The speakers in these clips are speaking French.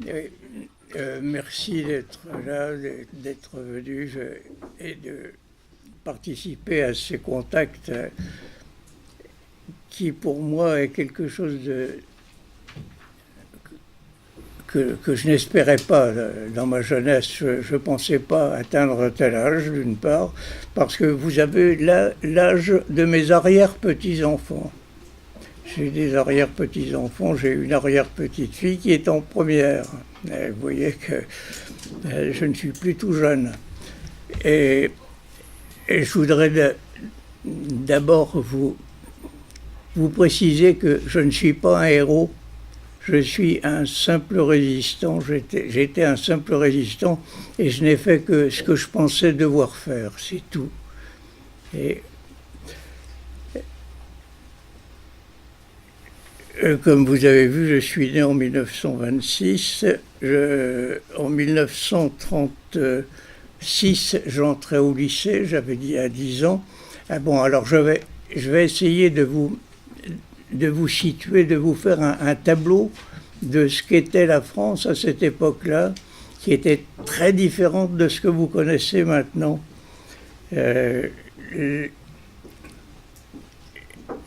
Oui, merci d'être là, d'être venu et de participer à ces contacts qui, pour moi, est quelque chose que je n'espérais pas dans ma jeunesse. Je ne pensais pas atteindre un tel âge, d'une part, parce que vous avez l'âge de mes arrière-petits-enfants. J'ai des arrière-petits-enfants, j'ai une arrière-petite-fille qui est en première. Et vous voyez que je ne suis plus tout jeune. Et, et je voudrais d'abord vous préciser que je ne suis pas un héros, je suis un simple résistant, j'étais un simple résistant et je n'ai fait que ce que je pensais devoir faire, c'est tout. Et comme vous avez vu, je suis né en 1926. En 1936, j'entrais au lycée, j'avais dit à 10 ans. Ah bon, alors je vais essayer de vous situer, de vous faire un tableau de ce qu'était la France à cette époque-là, qui était très différente de ce que vous connaissez maintenant.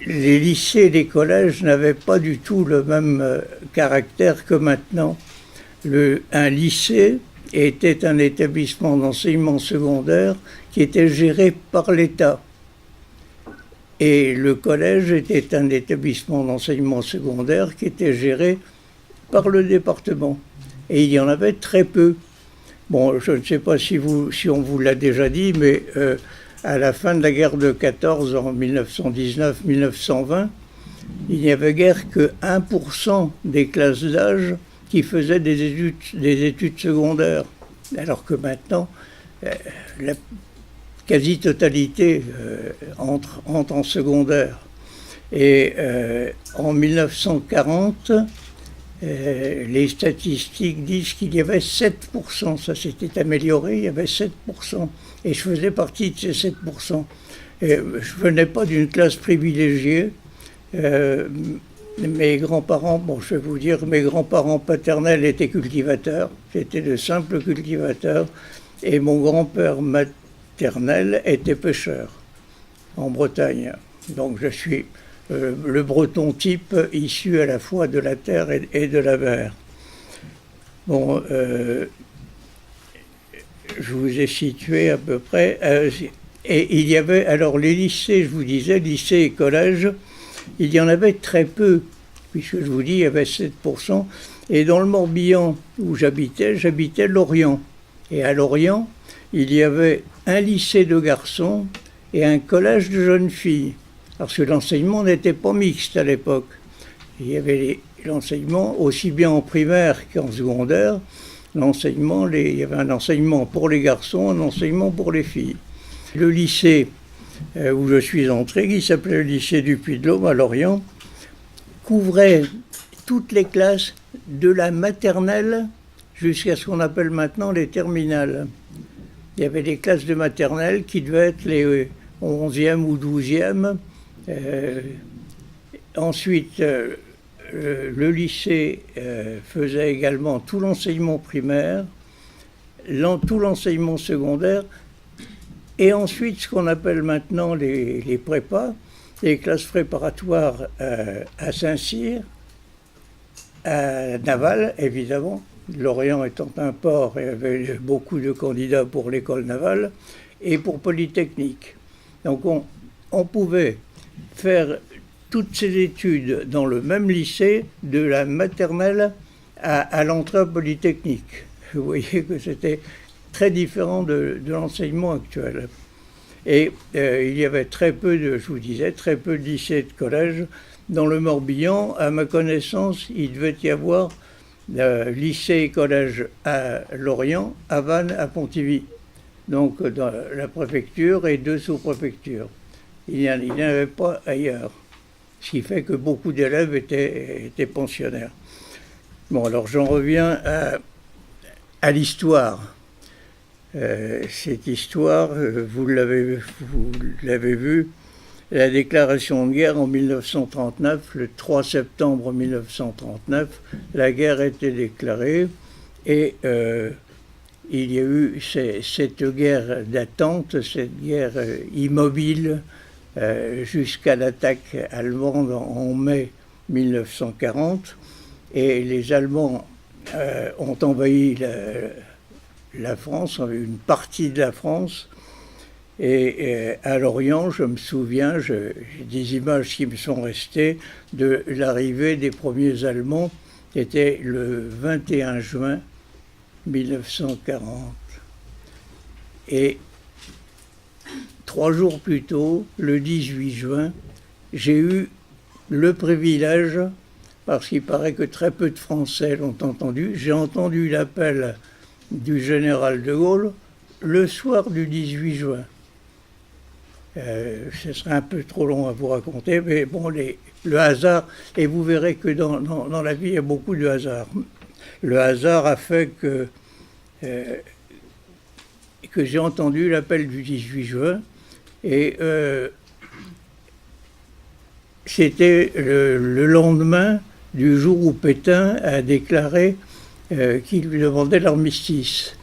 Les lycées et les collèges n'avaient pas du tout le même caractère que maintenant. Un lycée était un établissement d'enseignement secondaire qui était géré par l'État. Et le collège était un établissement d'enseignement secondaire qui était géré par le département. Et il y en avait très peu. Bon, je ne sais pas si on vous l'a déjà dit, mais à la fin de la guerre de 14, en 1919-1920, il n'y avait guère que 1% des classes d'âge qui faisaient des études secondaires. Alors que maintenant, la quasi-totalité entre en secondaire. Et en 1940, les statistiques disent qu'il y avait 7%, ça s'était amélioré, il y avait 7%, et je faisais partie de ces 7%. Et je venais pas d'une classe privilégiée. Mes grands-parents, bon, je vais vous dire, mes grands-parents paternels étaient cultivateurs, j'étais de simples cultivateurs, et mon grand-père maternel était pêcheur en Bretagne. Donc je suis le breton type issu à la fois de la terre et de la mer. Bon, je vous ai situé à peu près. Et il y avait, alors les lycées, je vous disais, lycées et collèges, il y en avait très peu, puisque je vous dis, il y avait 7%. Et dans le Morbihan où j'habitais Lorient. Et à Lorient, il y avait un lycée de garçons et un collège de jeunes filles. Parce que l'enseignement n'était pas mixte à l'époque. Il y avait l'enseignement aussi bien en primaire qu'en secondaire. Il y avait un enseignement pour les garçons, un enseignement pour les filles. Le lycée où je suis entré, qui s'appelait le lycée du Puy-de-Dôme à Lorient, couvrait toutes les classes de la maternelle jusqu'à ce qu'on appelle maintenant les terminales. Il y avait des classes de maternelle qui devaient être les 11e ou 12e. Ensuite, le lycée faisait également tout l'enseignement primaire, tout l'enseignement secondaire, et ensuite ce qu'on appelle maintenant les prépas, les classes préparatoires à Saint-Cyr, à Naval, évidemment. Lorient étant un port, il y avait beaucoup de candidats pour l'école navale et pour Polytechnique. Donc on pouvait faire toutes ces études dans le même lycée, de la maternelle à l'entrée Polytechnique. Vous voyez que c'était très différent de l'enseignement actuel. Et il y avait très peu je vous disais, très peu de lycées et de collèges. Dans le Morbihan, à ma connaissance, il devait y avoir lycée et collège à Lorient, à Vannes, à Pontivy. Donc dans la préfecture et 2 sous-préfectures. Il n'y en avait pas ailleurs. Ce qui fait que beaucoup d'élèves étaient pensionnaires. Bon, alors j'en reviens à l'histoire. Cette histoire, vous l'avez vu, la déclaration de guerre en 1939, le 3 septembre 1939, la guerre était déclarée Et il y a eu cette guerre d'attente, cette guerre immobile, jusqu'à l'attaque allemande en mai 1940. Et les Allemands ont envahi la France, une partie de la France. Et à Lorient, je me souviens, j'ai des images qui me sont restées de l'arrivée des premiers Allemands, qui était le 21 juin 1940. Et 3 jours plus tôt, le 18 juin, j'ai eu le privilège, parce qu'il paraît que très peu de Français l'ont entendu, j'ai entendu l'appel du général de Gaulle le soir du 18 juin. Ce serait un peu trop long à vous raconter, mais bon, le hasard, et vous verrez que dans la vie, il y a beaucoup de hasard. Le hasard a fait que j'ai entendu l'appel du 18 juin, et c'était le lendemain du jour où Pétain a déclaré qu'il lui demandait l'armistice.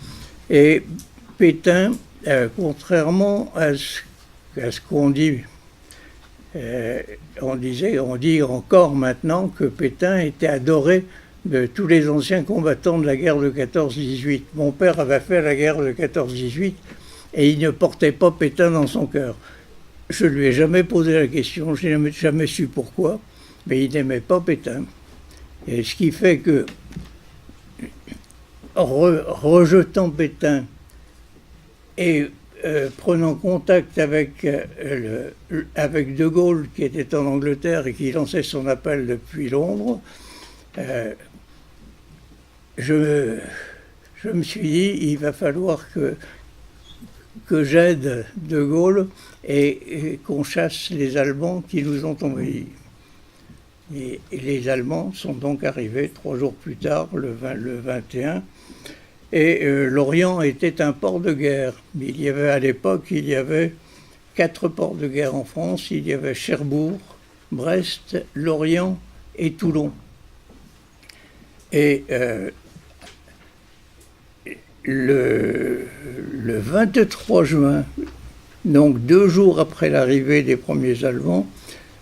Et Pétain, contrairement à ce qu'on dit, on dit encore maintenant que Pétain était adoré de tous les anciens combattants de la guerre de 14-18. Mon père avait fait la guerre de 14-18 et il ne portait pas Pétain dans son cœur. Je ne lui ai jamais posé la question, je n'ai jamais su pourquoi, mais il n'aimait pas Pétain. Et ce qui fait que, rejetant Pétain et prenant contact avec De Gaulle, qui était en Angleterre et qui lançait son appel depuis Londres, je me suis dit, il va falloir que j'aide De Gaulle et qu'on chasse les Allemands qui nous ont envahis. Et les Allemands sont donc arrivés 3 jours plus tard, le 21, et Lorient était un port de guerre. À l'époque, il y avait 4 ports de guerre en France. Il y avait Cherbourg, Brest, Lorient et Toulon. Et le 23 juin, donc 2 jours après l'arrivée des premiers Allemands,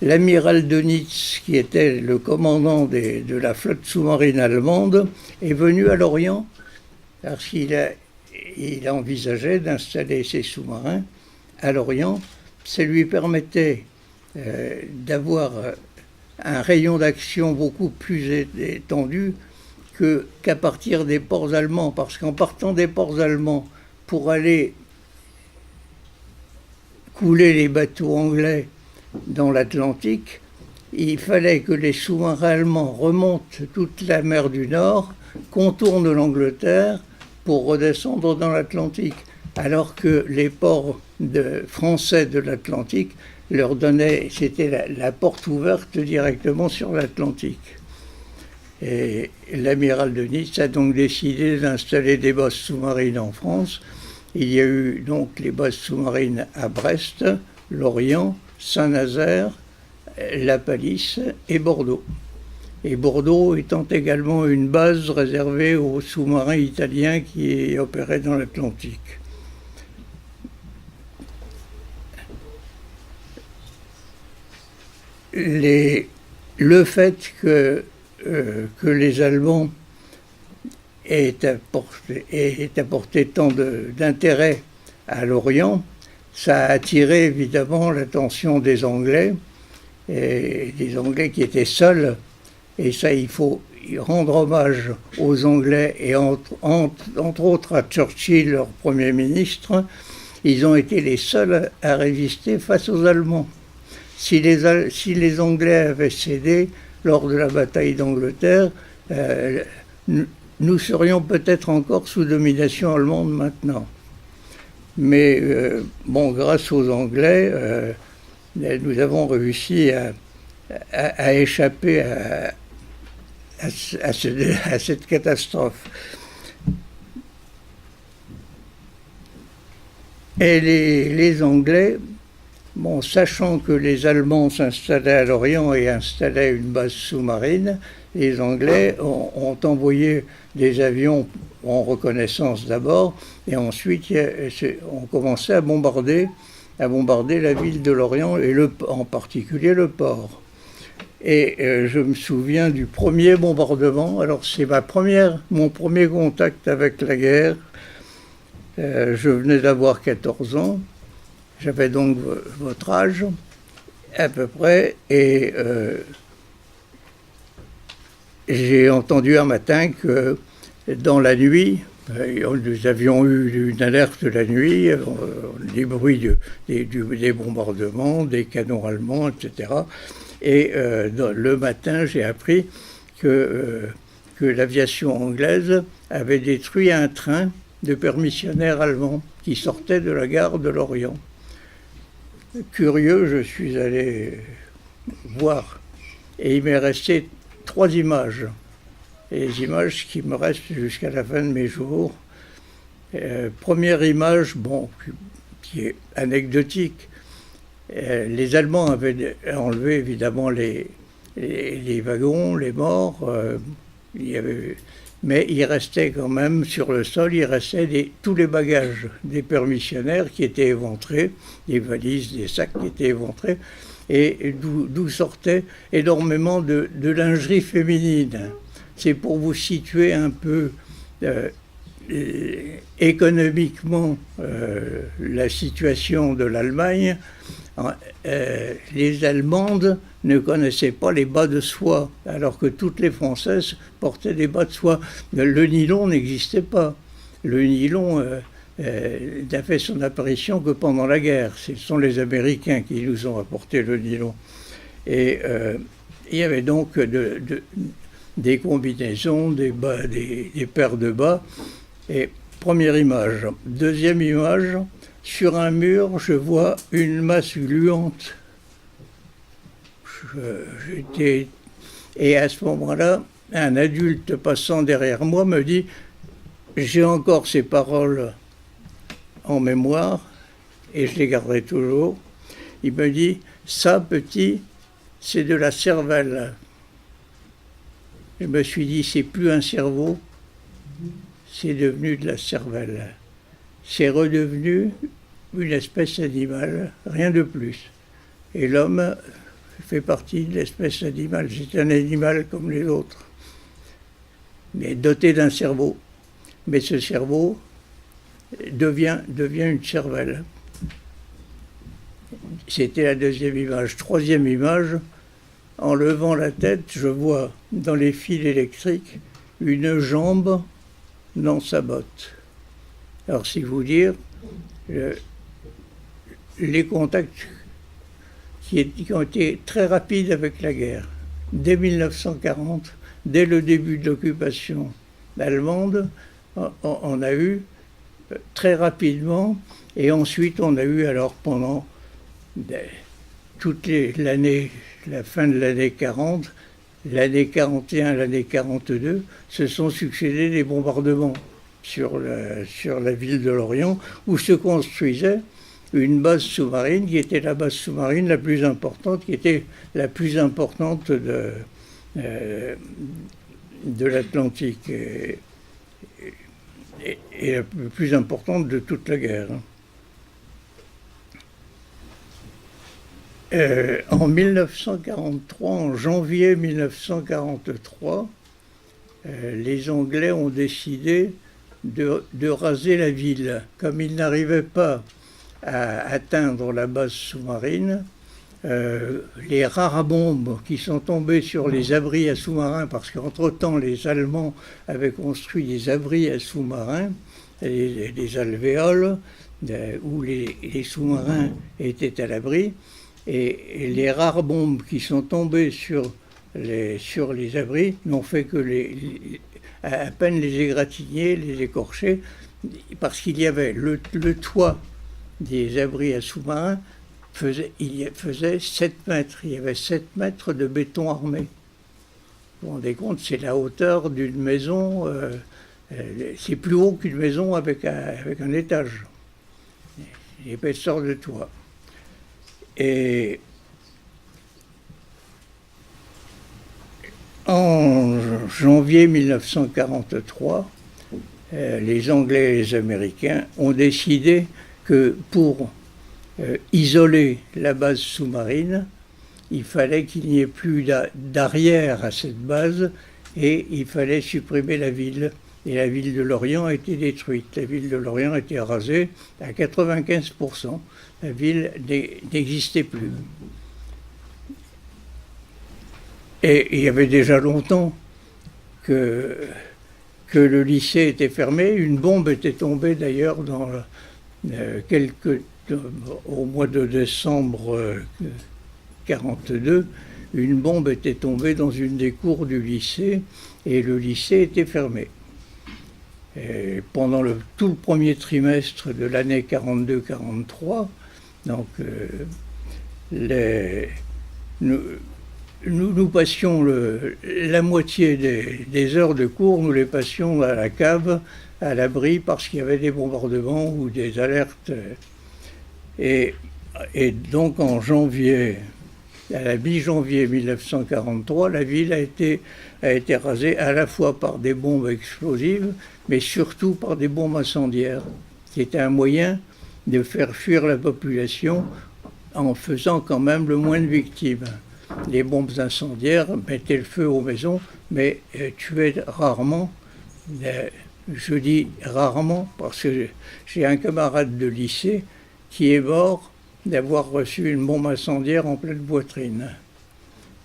l'amiral Dönitz, qui était le commandant de la flotte sous-marine allemande, est venu à Lorient parce qu'il envisageait d'installer ses sous-marins à Lorient. Ça lui permettait d'avoir un rayon d'action beaucoup plus étendu qu'à partir des ports allemands, parce qu'en partant des ports allemands pour aller couler les bateaux anglais dans l'Atlantique, il fallait que les sous-marins allemands remontent toute la mer du Nord, contournent l'Angleterre pour redescendre dans l'Atlantique, alors que les ports français de l'Atlantique leur donnaient, c'était la porte ouverte directement sur l'Atlantique. Et l'amiral Dönitz a donc décidé d'installer des bases sous-marines en France. Il y a eu donc les bases sous-marines à Brest, Lorient, Saint-Nazaire, La Pallice et Bordeaux. Et Bordeaux étant également une base réservée aux sous-marins italiens qui opéraient dans l'Atlantique. Le fait que les Allemands aient apporté tant d'intérêt à l'Orient, ça a attiré évidemment l'attention des Anglais, et des Anglais qui étaient seuls. Et ça, il faut rendre hommage aux Anglais et entre autres à Churchill, leur Premier ministre. Ils ont été les seuls à résister face aux Allemands. Si les Anglais avaient cédé lors de la bataille d'Angleterre, nous serions peut-être encore sous domination allemande maintenant. Mais grâce aux Anglais, nous avons réussi à échapper à cette catastrophe. Et les Anglais, sachant que les Allemands s'installaient à Lorient et installaient une base sous-marine, les Anglais ont envoyé des avions en reconnaissance d'abord, et ensuite on commençait à bombarder la ville de Lorient, et en particulier le port. Et je me souviens du premier bombardement. Alors c'est mon premier contact avec la guerre. Je venais d'avoir 14 ans. J'avais donc votre âge, à peu près, et j'ai entendu un matin que dans la nuit, nous avions eu une alerte la nuit, des bruits des bombardements, des canons allemands, etc. Et le matin, j'ai appris que l'aviation anglaise avait détruit un train de permissionnaires allemands qui sortait de la gare de Lorient. Curieux, je suis allé voir, et il m'est resté 3 images. Et les images qui me restent jusqu'à la fin de mes jours. Première image, qui est anecdotique. Les Allemands avaient enlevé évidemment les wagons, les morts. Mais il restait quand même sur le sol, il restait tous les bagages des permissionnaires qui étaient éventrés, des valises, des sacs qui étaient éventrés, et d'où sortait énormément de lingerie féminine. C'est pour vous situer un peu économiquement la situation de l'Allemagne. Les Allemandes ne connaissaient pas les bas de soie, alors que toutes les Françaises portaient des bas de soie. Le nylon n'existait pas. Le nylon n'a fait son apparition que pendant la guerre. Ce sont les Américains qui nous ont apporté le nylon. Et il y avait donc des combinaisons, des paires de bas. Et première image. Deuxième image, sur un mur, je vois une masse gluante. Et à ce moment-là, un adulte passant derrière moi me dit « J'ai encore ces paroles en mémoire, et je les garderai toujours. » Il me dit « Ça, petit, c'est de la cervelle. » Je me suis dit « C'est plus un cerveau, c'est devenu de la cervelle. C'est redevenu une espèce animale, rien de plus. Et l'homme fait partie de l'espèce animale. C'est un animal comme les autres, mais doté d'un cerveau. Mais ce cerveau devient une cervelle. » C'était la deuxième image. Troisième image, en levant la tête, je vois dans les fils électriques une jambe dans sa botte. Alors, si vous dire, les contacts qui ont été très rapides avec la guerre. Dès 1940, dès le début de l'occupation allemande, on a eu très rapidement, et ensuite on a eu alors pendant toute l'année, la fin de l'année 40, l'année 41, l'année 42, se sont succédés des bombardements sur la ville de Lorient, où se construisait une base sous-marine qui était la base sous-marine la plus importante, qui était la plus importante de l'Atlantique et la plus importante de toute la guerre. En 1943, en janvier 1943, les Anglais ont décidé de raser la ville. Comme ils n'arrivaient pas à atteindre la base sous-marine, les rares bombes qui sont tombées sur les abris à sous-marins, parce qu'entre-temps les Allemands avaient construit des abris à sous-marins, des alvéoles, où les sous-marins étaient à l'abri, et les rares bombes qui sont tombées sur les abris n'ont fait que à peine les égratigner, les écorcher, parce qu'il y avait le toit des abris à sous-marins il faisait 7 mètres. Il y avait 7 mètres de béton armé. Vous vous rendez compte, c'est la hauteur d'une maison, c'est plus haut qu'une maison avec un étage. L'épaisseur de toit. Et en janvier 1943, les Anglais et les Américains ont décidé que pour isoler la base sous-marine, il fallait qu'il n'y ait plus d'arrière à cette base et il fallait supprimer la ville. Et la ville de Lorient a été détruite. La ville de Lorient a été rasée à 95%. La ville n'existait plus. Et il y avait déjà longtemps que le lycée était fermé. Une bombe était tombée d'ailleurs au mois de décembre 1942. Une bombe était tombée dans une des cours du lycée et le lycée était fermé. Et pendant tout le premier trimestre de l'année 42-43, donc nous passions la moitié des heures de cours, nous les passions à la cave, à l'abri, parce qu'il y avait des bombardements ou des alertes. Et donc en janvier, à la mi-janvier 1943, la ville a été rasée à la fois par des bombes explosives, mais surtout par des bombes incendiaires, qui était un moyen de faire fuir la population en faisant quand même le moins de victimes. Les bombes incendiaires mettaient le feu aux maisons, mais tuaient rarement. Je dis rarement parce que j'ai un camarade de lycée qui est mort d'avoir reçu une bombe incendiaire en pleine poitrine.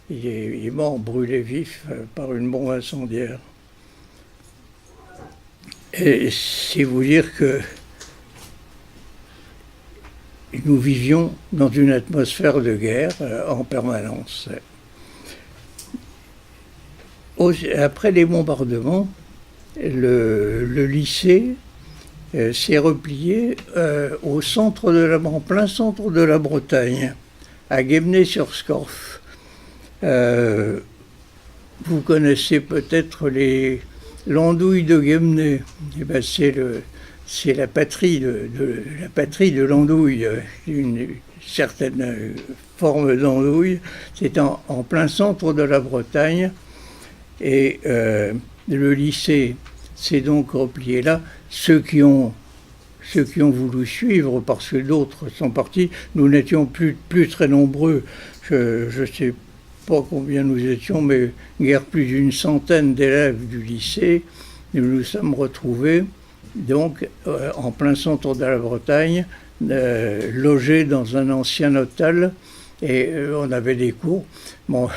Il est mort brûlé vif par une bombe incendiaire. Et c'est vous dire que nous vivions dans une atmosphère de guerre en permanence. Après les bombardements, le lycée s'est replié en plein centre de la Bretagne, à Guémené-sur-Scorff. Vous connaissez peut-être l'andouille de Guémené. Eh ben, c'est la patrie de l'andouille, une certaine forme d'andouille. C'est en plein centre de la Bretagne. Et le lycée s'est donc replié là. Ceux qui ont voulu suivre, parce que d'autres sont partis, nous n'étions plus très nombreux. Je ne sais pas combien nous étions, mais guère plus d'une centaine d'élèves du lycée. Nous nous sommes retrouvés donc en plein centre de la Bretagne, logés dans un ancien hôtel, et on avait des cours. Bon,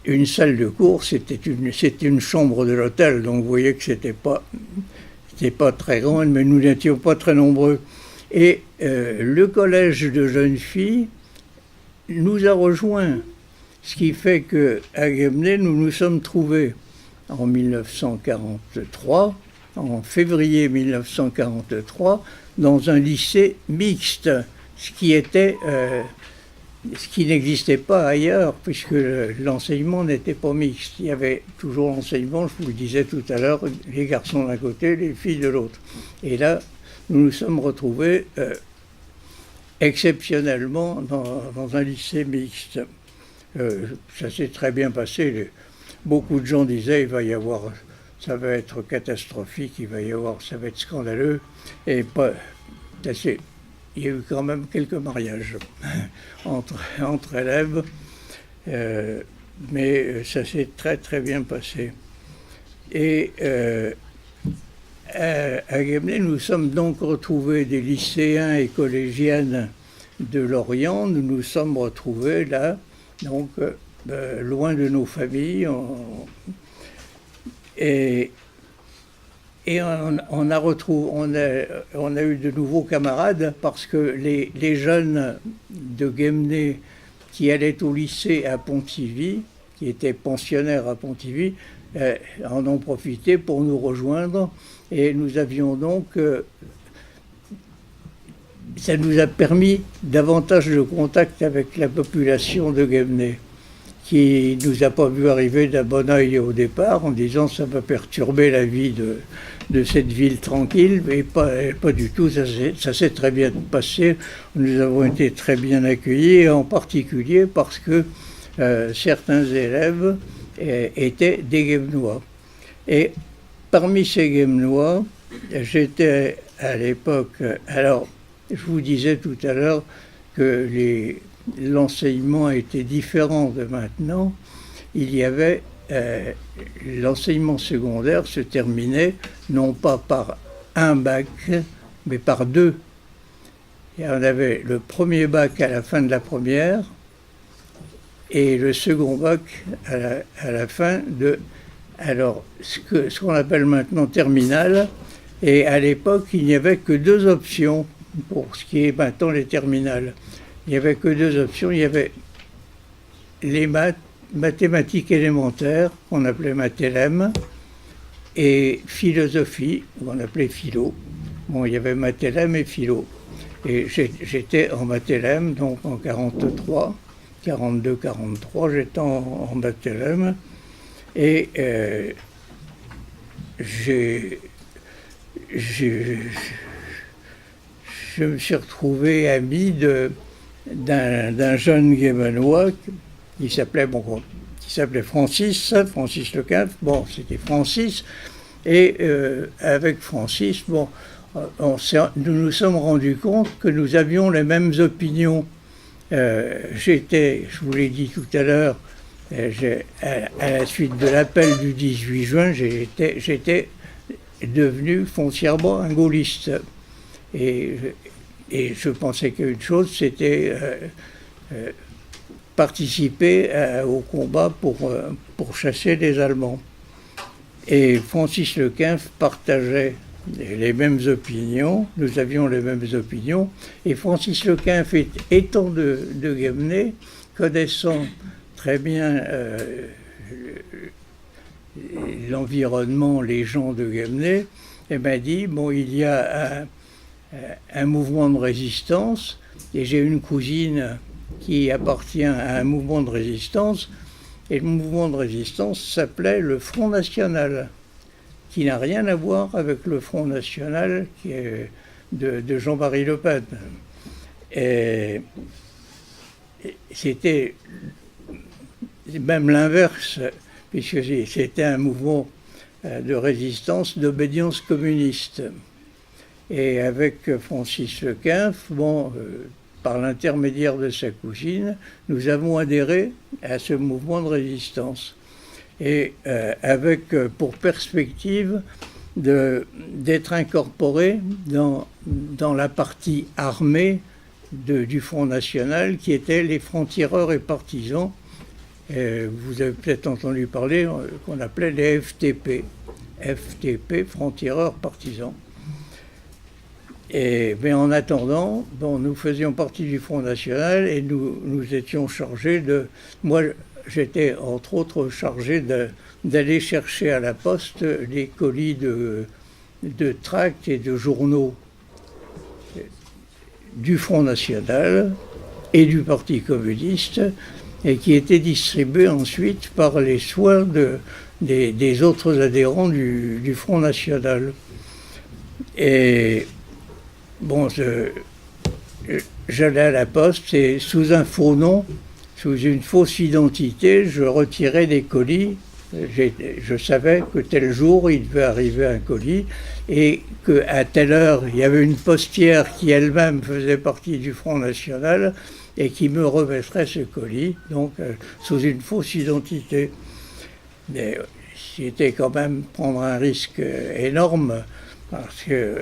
une salle de cours, c'était une chambre de l'hôtel, donc vous voyez que c'était pas très grand, mais nous n'étions pas très nombreux. Et le collège de jeunes filles nous a rejoints, ce qui fait qu'à Guémené, nous nous sommes trouvés en 1943, en février 1943, dans un lycée mixte, ce qui n'existait pas ailleurs, puisque l'enseignement n'était pas mixte. Il y avait toujours l'enseignement, je vous le disais tout à l'heure, les garçons d'un côté, les filles de l'autre. Et là, nous nous sommes retrouvés exceptionnellement dans un lycée mixte. Ça s'est très bien passé. Beaucoup de gens disaient, ça va être catastrophique, ça va être scandaleux. Et il y a eu quand même quelques mariages entre élèves, mais ça s'est très très bien passé. Et à Guémené, nous sommes donc retrouvés des lycéens et collégiennes de Lorient. Nous nous sommes retrouvés là, donc loin de nos familles. Et on a eu de nouveaux camarades parce que les jeunes de Guémené qui allaient au lycée à Pontivy, qui étaient pensionnaires à Pontivy, en ont profité pour nous rejoindre. Et nous avions donc... ça nous a permis davantage de contact avec la population de Guémené, qui ne nous a pas vu arriver d'un bon oeil au départ, en disant ça va perturber la vie de cette ville tranquille, mais pas du tout, ça s'est très bien passé. Nous avons été très bien accueillis, en particulier parce que certains élèves étaient des Guémenois. Et parmi ces Guémenois, j'étais à l'époque, alors je vous disais tout à l'heure que l'enseignement était différent de maintenant. Il y avait l'enseignement secondaire se terminait non pas par un bac, mais par deux. Et on avait le premier bac à la fin de la première et le second bac à la fin de, alors, ce qu'on appelle maintenant terminale. Et à l'époque, il n'y avait que deux options pour ce qui est maintenant les terminales. Il n'y avait que deux options. Il y avait les mathématiques élémentaires, qu'on appelait mathélème, et philosophie, qu'on appelait philo. Bon, il y avait mathélème et philo. Et j'étais en mathélème, donc en 42-43, j'étais en mathélème. Et je me suis retrouvé ami d'un jeune Guémenois qui s'appelait Francis Lequin. Bon, c'était Francis. Et avec Francis, bon, nous nous sommes rendus compte que nous avions les mêmes opinions. Je vous l'ai dit tout à l'heure, à la suite de l'appel du 18 juin, j'étais devenu foncièrement un gaulliste. Et je pensais qu'une chose, c'était participer au combat pour chasser les Allemands. Et Francis Lequin partageait les mêmes opinions, nous avions les mêmes opinions, et Francis Lequin, étant de Guémené, connaissant très bien l'environnement, les gens de Guémené, et m'a dit, bon, il y a un mouvement de résistance, et j'ai une cousine qui appartient à un mouvement de résistance, et le mouvement de résistance s'appelait le Front National, qui n'a rien à voir avec le Front National qui est de Jean-Marie Le Pen. Et c'était même l'inverse, puisque c'était un mouvement de résistance, d'obédience communiste. Et avec Francis Lequin, bon, par l'intermédiaire de sa cousine, nous avons adhéré à ce mouvement de résistance. Et avec pour perspective d'être incorporé dans la partie armée du Front National, qui étaient les francs-tireurs et partisans. Vous avez peut-être entendu parler qu'on appelait les FTP. FTP, francs-tireurs partisans. Mais en attendant, bon, nous faisions partie du Front National et nous étions chargés de... Moi, j'étais entre autres chargé d'aller chercher à la poste les colis de tracts et de journaux du Front National et du Parti communiste, et qui étaient distribués ensuite par les soins des autres adhérents du Front National. Et bon, j'allais à la poste et sous un faux nom, sous une fausse identité, je retirais des colis. Je savais que tel jour, il devait arriver un colis et qu'à telle heure, il y avait une postière qui elle-même faisait partie du Front National et qui me remettrait ce colis, donc sous une fausse identité. Mais c'était quand même prendre un risque énorme parce que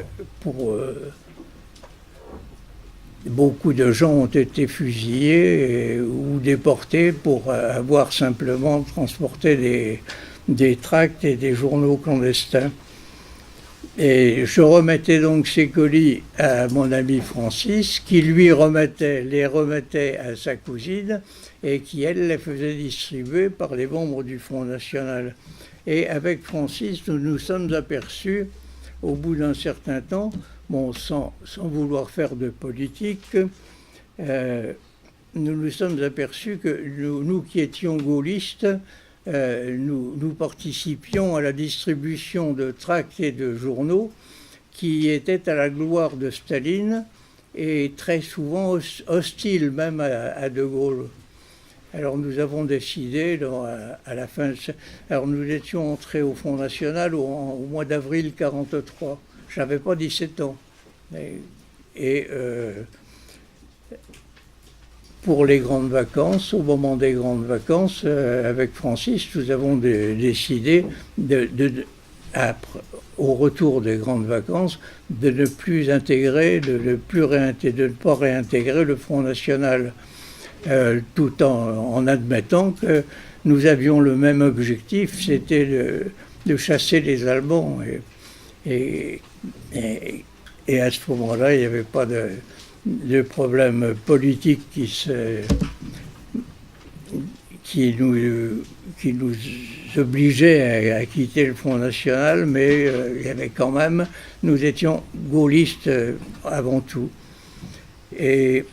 beaucoup de gens ont été fusillés ou déportés pour avoir simplement transporté des tracts et des journaux clandestins. Et je remettais donc ces colis à mon ami Francis, qui lui les remettait à sa cousine, et qui, elle, les faisait distribuer par les membres du Front National. Et avec Francis, nous nous sommes aperçus, au bout d'un certain temps, bon, sans vouloir faire de politique, nous nous sommes aperçus que nous qui étions gaullistes, nous participions à la distribution de tracts et de journaux qui étaient à la gloire de Staline et très souvent hostiles même à De Gaulle. Alors nous avons décidé, à la fin, alors nous étions entrés au Front National au mois d'avril 1943. Je n'avais pas 17 ans. Et pour les grandes vacances, au moment des grandes vacances, avec Francis, nous avons décidé au retour des grandes vacances, de ne plus intégrer, de ne pas réintégrer le Front National, tout en admettant que nous avions le même objectif, c'était de chasser les Allemands. Et à ce moment-là, il n'y avait pas de problème politique qui nous obligeait à quitter le Front National, mais il y avait quand même, nous étions gaullistes avant tout. Et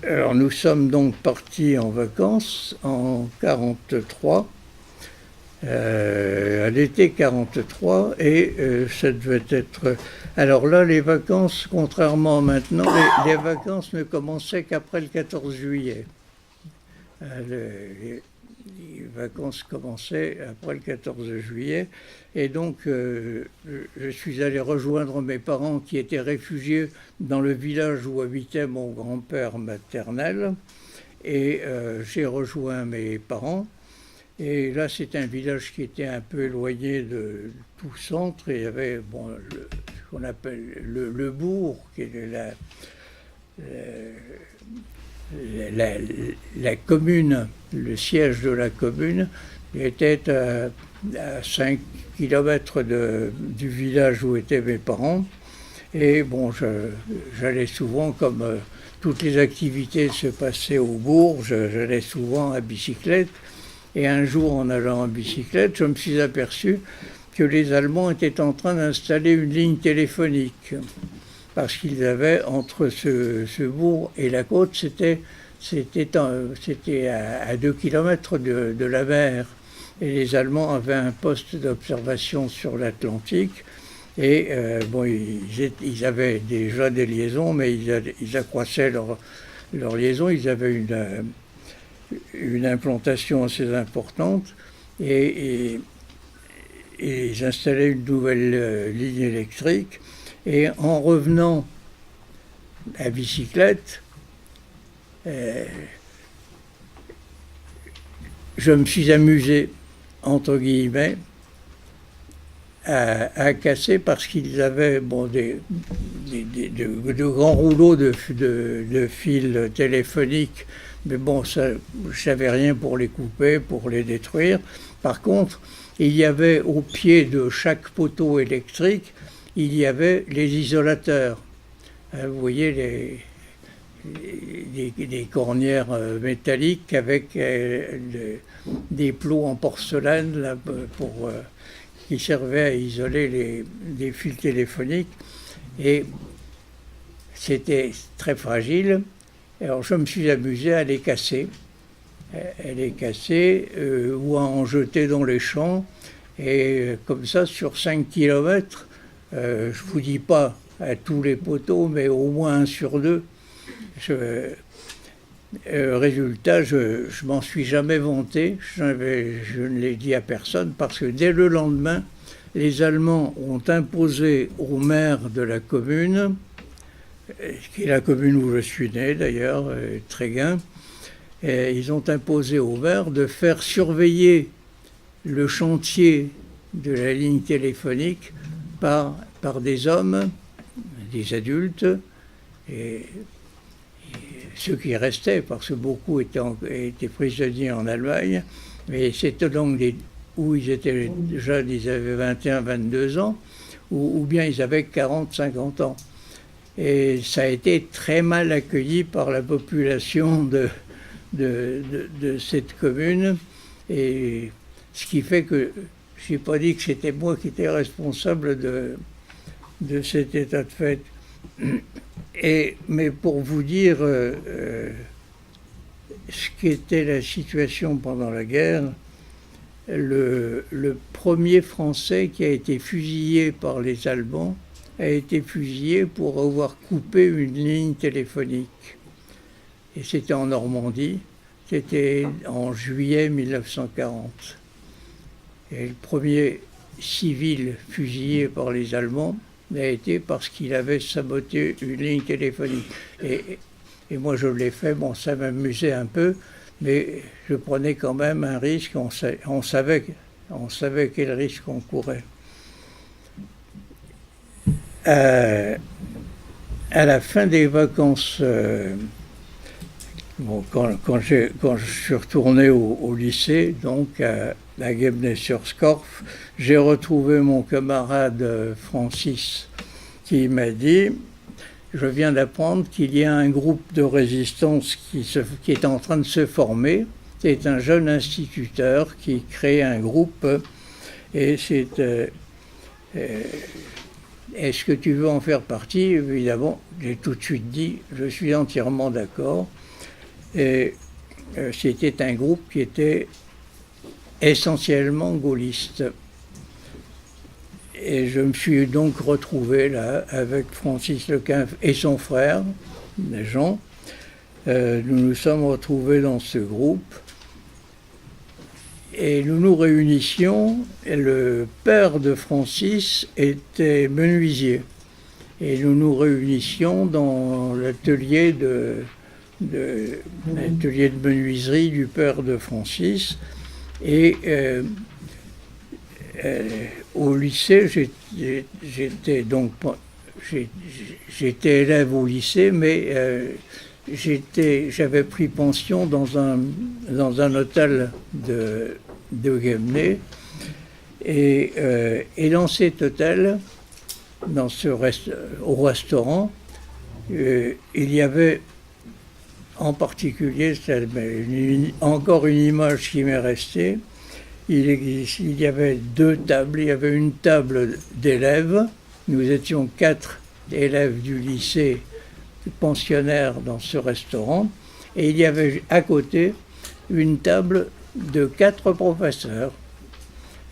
alors nous sommes donc partis en vacances en 1943, à l'été 1943, et ça devait être... Alors là, les vacances, contrairement à maintenant, les vacances ne commençaient qu'après le 14 juillet. Les vacances commençaient après le 14 juillet, et donc je suis allé rejoindre mes parents qui étaient réfugiés dans le village où habitait mon grand-père maternel, et j'ai rejoint mes parents. Et là, c'est un village qui était un peu éloigné de tout centre, et il y avait ce qu'on appelle le bourg, qui est la commune, le siège de la commune, était à 5 km du village où étaient mes parents. Et bon, j'allais souvent, comme toutes les activités se passaient au bourg, j'allais souvent à bicyclette. Et un jour, en allant en bicyclette, je me suis aperçu que les Allemands étaient en train d'installer une ligne téléphonique. Parce qu'ils avaient, entre ce bourg et la côte, c'était à 2 km de la mer. Et les Allemands avaient un poste d'observation sur l'Atlantique. Et ils avaient déjà des liaisons, mais ils accroissaient leur liaison. Ils avaient une implantation assez importante, et ils installaient une nouvelle ligne électrique. Et en revenant à bicyclette, je me suis amusé, entre guillemets, à casser, parce qu'ils avaient de grands rouleaux de fils téléphoniques. Mais bon, je ne savais rien pour les couper, pour les détruire. Par contre, il y avait au pied de chaque poteau électrique, il y avait les isolateurs. Vous voyez des cornières métalliques avec des plots en porcelaine là, qui servaient à isoler les fils téléphoniques. Et c'était très fragile. Alors je me suis amusé à les casser, ou à en jeter dans les champs. Et comme ça, sur 5 km, je ne vous dis pas à tous les poteaux, mais au moins 1 sur 2. Résultat, je m'en suis jamais vanté, je ne l'ai dit à personne, parce que dès le lendemain, les Allemands ont imposé au maire de la commune, qui est la commune où je suis né d'ailleurs, Tréguin, et ils ont imposé au maire de faire surveiller le chantier de la ligne téléphonique par des hommes, des adultes, et ceux qui restaient, parce que beaucoup étaient prisonniers en Allemagne, mais c'était donc où ils étaient jeunes, ils avaient 21, 22 ans, ou bien ils avaient 40, 50 ans. Et ça a été très mal accueilli par la population de cette commune, et ce qui fait que je n'ai pas dit que c'était moi qui étais responsable de cet état de fait. Mais pour vous dire ce qu'était la situation pendant la guerre, le premier Français qui a été fusillé par les Allemands a été fusillé pour avoir coupé une ligne téléphonique. et c'était en Normandie, c'était en juillet 1940. Et le premier civil fusillé par les Allemands a été parce qu'il avait saboté une ligne téléphonique. Et moi je l'ai fait, bon ça m'amusait un peu, mais je prenais quand même un risque, on savait quel risque on courait. À la fin des vacances, quand je suis retourné au lycée, donc à Guebnay-sur-Scorff, j'ai retrouvé mon camarade Francis qui m'a dit: je viens d'apprendre qu'il y a un groupe de résistance qui est en train de se former. C'est un jeune instituteur qui crée un groupe et c'est... est-ce que tu veux en faire partie? Évidemment, j'ai tout de suite dit, je suis entièrement d'accord. Et c'était un groupe qui était essentiellement gaulliste. Et je me suis donc retrouvé là avec Francis Lequinf et son frère, Jean. Nous nous sommes retrouvés dans ce groupe et nous nous réunissions. Et le père de Francis était menuisier et nous nous réunissions dans l'atelier de menuiserie du père de Francis. Et au lycée, j'étais élève au lycée, mais j'avais pris pension dans un hôtel de Guebnay. Et dans cet hôtel, au restaurant, il y avait en particulier, encore une image qui m'est restée. Il y avait deux tables. Il y avait une table d'élèves. Nous étions 4 élèves du lycée pensionnaires dans ce restaurant. Et il y avait à côté une table de 4 professeurs.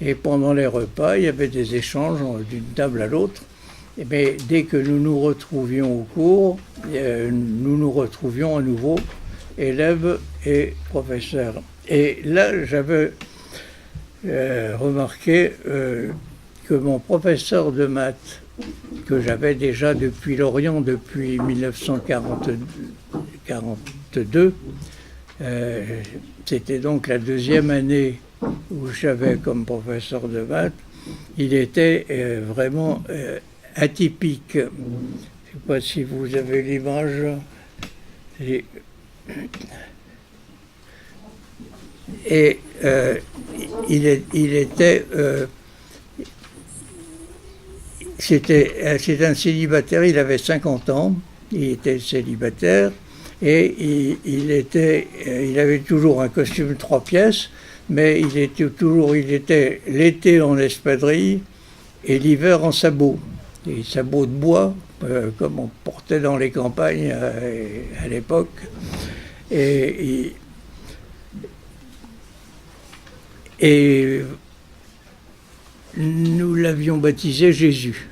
Et pendant les repas, il y avait des échanges d'une table à l'autre. Mais dès que nous nous retrouvions au cours, nous nous retrouvions à nouveau, élèves et professeurs. Et là, j'avais remarqué que mon professeur de maths, que j'avais déjà depuis Lorient, depuis 1942, c'était donc la 2e année où j'avais comme professeur de maths, il était vraiment atypique. Je ne sais pas si vous avez l'image. Et c'est un célibataire, il avait 50 ans, il était célibataire, et il avait toujours un costume 3 pièces, mais il était l'été en espadrille et l'hiver en sabots. Des sabots de bois, comme on portait dans les campagnes à l'époque. Et nous l'avions baptisé Jésus.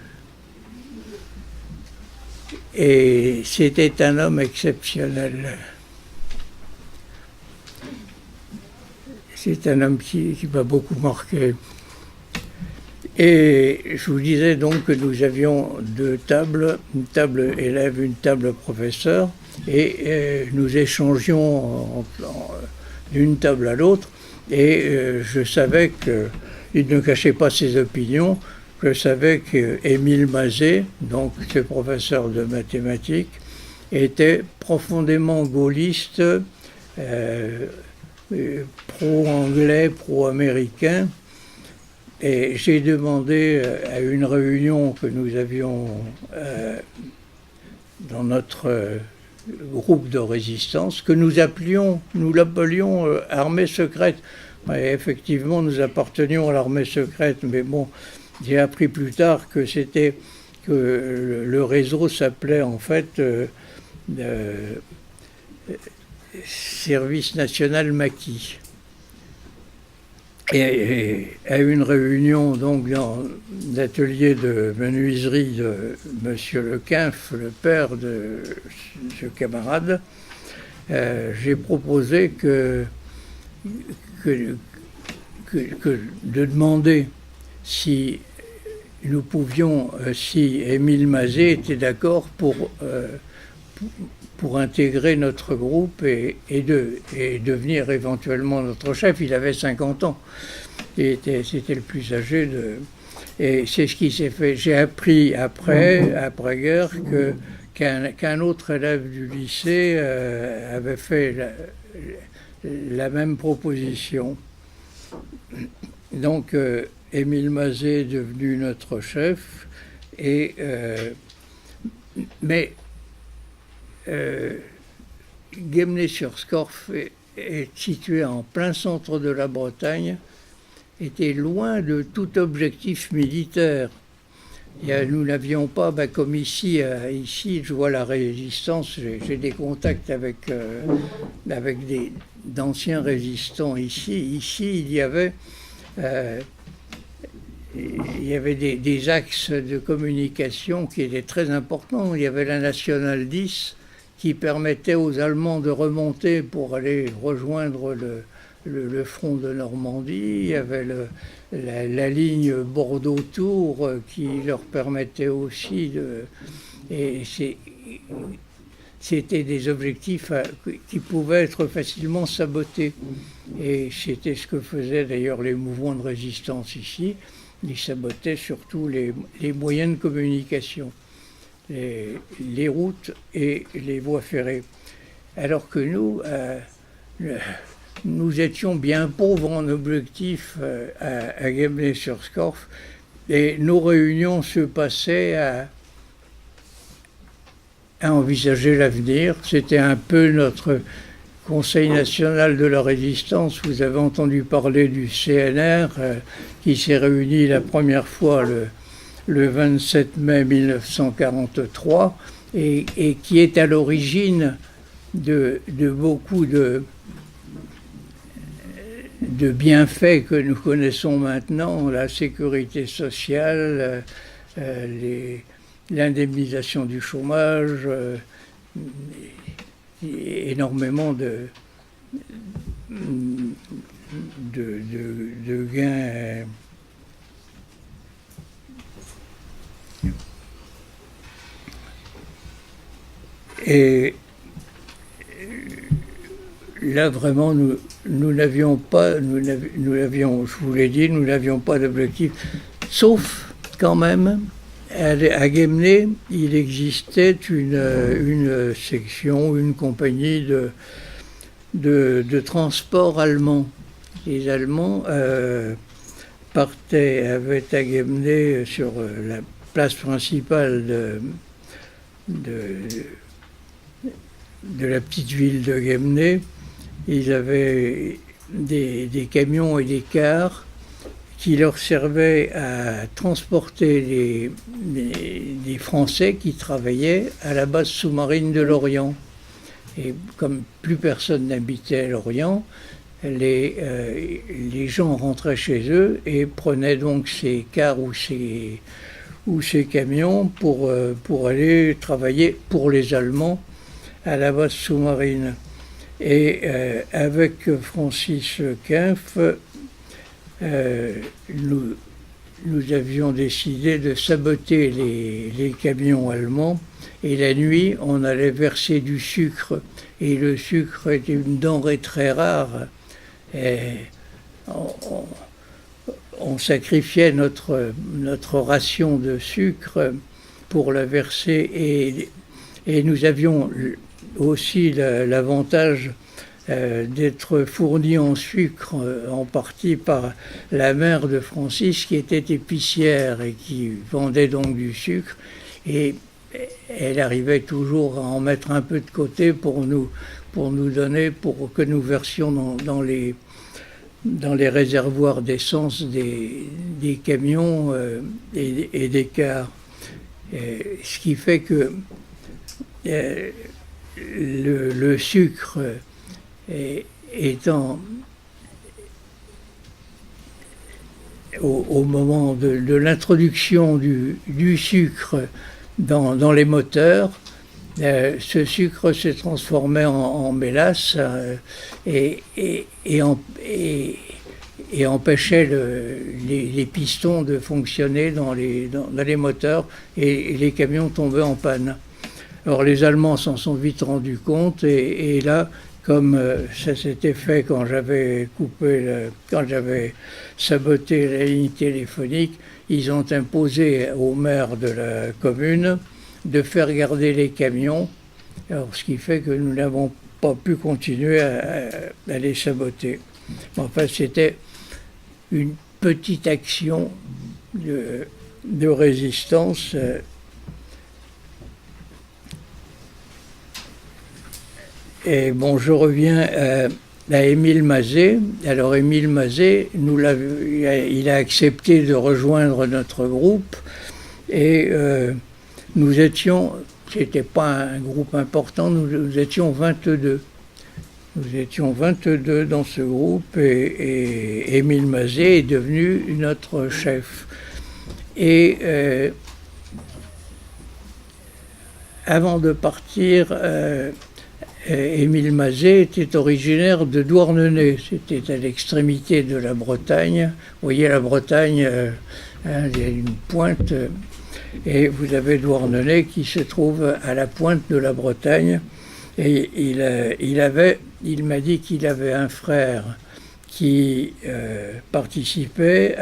Et c'était un homme exceptionnel. C'est un homme qui m'a beaucoup marqué. Et je vous disais donc que nous avions 2 tables, une table élève, une table professeur, et nous échangions d'une table à l'autre, et je savais qu'il ne cachait pas ses opinions. Je savais qu'Émile Mazet, donc ce professeur de mathématiques, était profondément gaulliste, pro-anglais, pro-américain. Et j'ai demandé à une réunion que nous avions dans notre groupe de résistance, que nous l'appelions armée secrète. Et effectivement, nous appartenions à l'armée secrète, mais bon, j'ai appris plus tard que le réseau s'appelait en fait Service national maquis. Et à une réunion donc dans l'atelier de menuiserie de M. Lequinf, le père de ce camarade, j'ai proposé que de demander si nous pouvions, si Émile Mazet était d'accord pour intégrer notre groupe et devenir éventuellement notre chef. Il avait 50 ans. C'était le plus âgé et c'est ce qui s'est fait. J'ai appris après-guerre qu'un autre élève du lycée avait fait la même proposition. Donc, Émile Mazet est devenu notre chef, mais Guémené-sur-Scorff est situé en plein centre de la Bretagne, était loin de tout objectif militaire. Nous n'avions pas, comme ici, je vois la résistance, j'ai des contacts avec d'anciens résistants ici. Ici, il y avait des axes de communication qui étaient très importants. Il y avait la Nationale 10 qui permettait aux Allemands de remonter pour aller rejoindre le front de Normandie. Il y avait la ligne Bordeaux-Tours qui leur permettait aussi c'était des objectifs qui pouvaient être facilement sabotés. Et c'était ce que faisaient d'ailleurs les mouvements de résistance ici. Ils sabotaient surtout les moyens de communication, les routes et les voies ferrées. Alors que nous étions bien pauvres en objectifs à Guémené-sur-Scorff, et nos réunions se passaient à envisager l'avenir. C'était un peu notre Conseil national de la résistance. Vous avez entendu parler du CNR qui s'est réuni la première fois le 27 mai 1943 et qui est à l'origine de beaucoup de bienfaits que nous connaissons maintenant, la sécurité sociale, l'indemnisation du chômage, énormément de gains. Et là, vraiment, nous n'avions pas, je vous l'ai dit, nous n'avions pas d'objectif, sauf quand même, à Guémené, il existait une section, une compagnie de transport allemand. Les Allemands avaient à Guémené, sur la place principale de la petite ville de Guémené, ils avaient des camions et des cars qui leur servaient à transporter les Français qui travaillaient à la base sous-marine de Lorient. Et comme plus personne n'habitait à Lorient, les gens rentraient chez eux et prenaient donc ces cars ou ces camions pour aller travailler pour les Allemands à la base sous-marine. Et avec Francis Kempf, nous avions décidé de saboter les camions allemands, et la nuit, on allait verser du sucre. Et le sucre était une denrée très rare. Et on sacrifiait notre ration de sucre pour la verser. Et nous avions aussi l'avantage d'être fournis en sucre en partie par la mère de Francis, qui était épicière et qui vendait donc du sucre, et elle arrivait toujours à en mettre un peu de côté pour nous donner, pour que nous versions dans les réservoirs d'essence des camions et des cars. Ce qui fait que le sucre étant au moment de l'introduction du sucre dans les moteurs, ce sucre s'est transformé en mélasse et empêchait les pistons de fonctionner dans les moteurs et les camions tombaient en panne. Alors les Allemands s'en sont vite rendus compte et là, comme ça s'était fait quand j'avais saboté la ligne téléphonique, ils ont imposé au maire de la commune de faire garder les camions, alors, ce qui fait que nous n'avons pas pu continuer à les saboter. Enfin, c'était une petite action de résistance. Et bon, je reviens à Émile Mazet. Alors Émile Mazet, il a accepté de rejoindre notre groupe et nous étions, c'était pas un groupe important, nous étions 22. Nous étions 22 dans ce groupe et Émile Mazet est devenu notre chef. Et avant de partir, Émile Mazet était originaire de Douarnenez, c'était à l'extrémité de la Bretagne. Vous voyez la Bretagne, il y a une pointe, et vous avez Douarnenez qui se trouve à la pointe de la Bretagne. Et il m'a dit qu'il avait un frère qui participait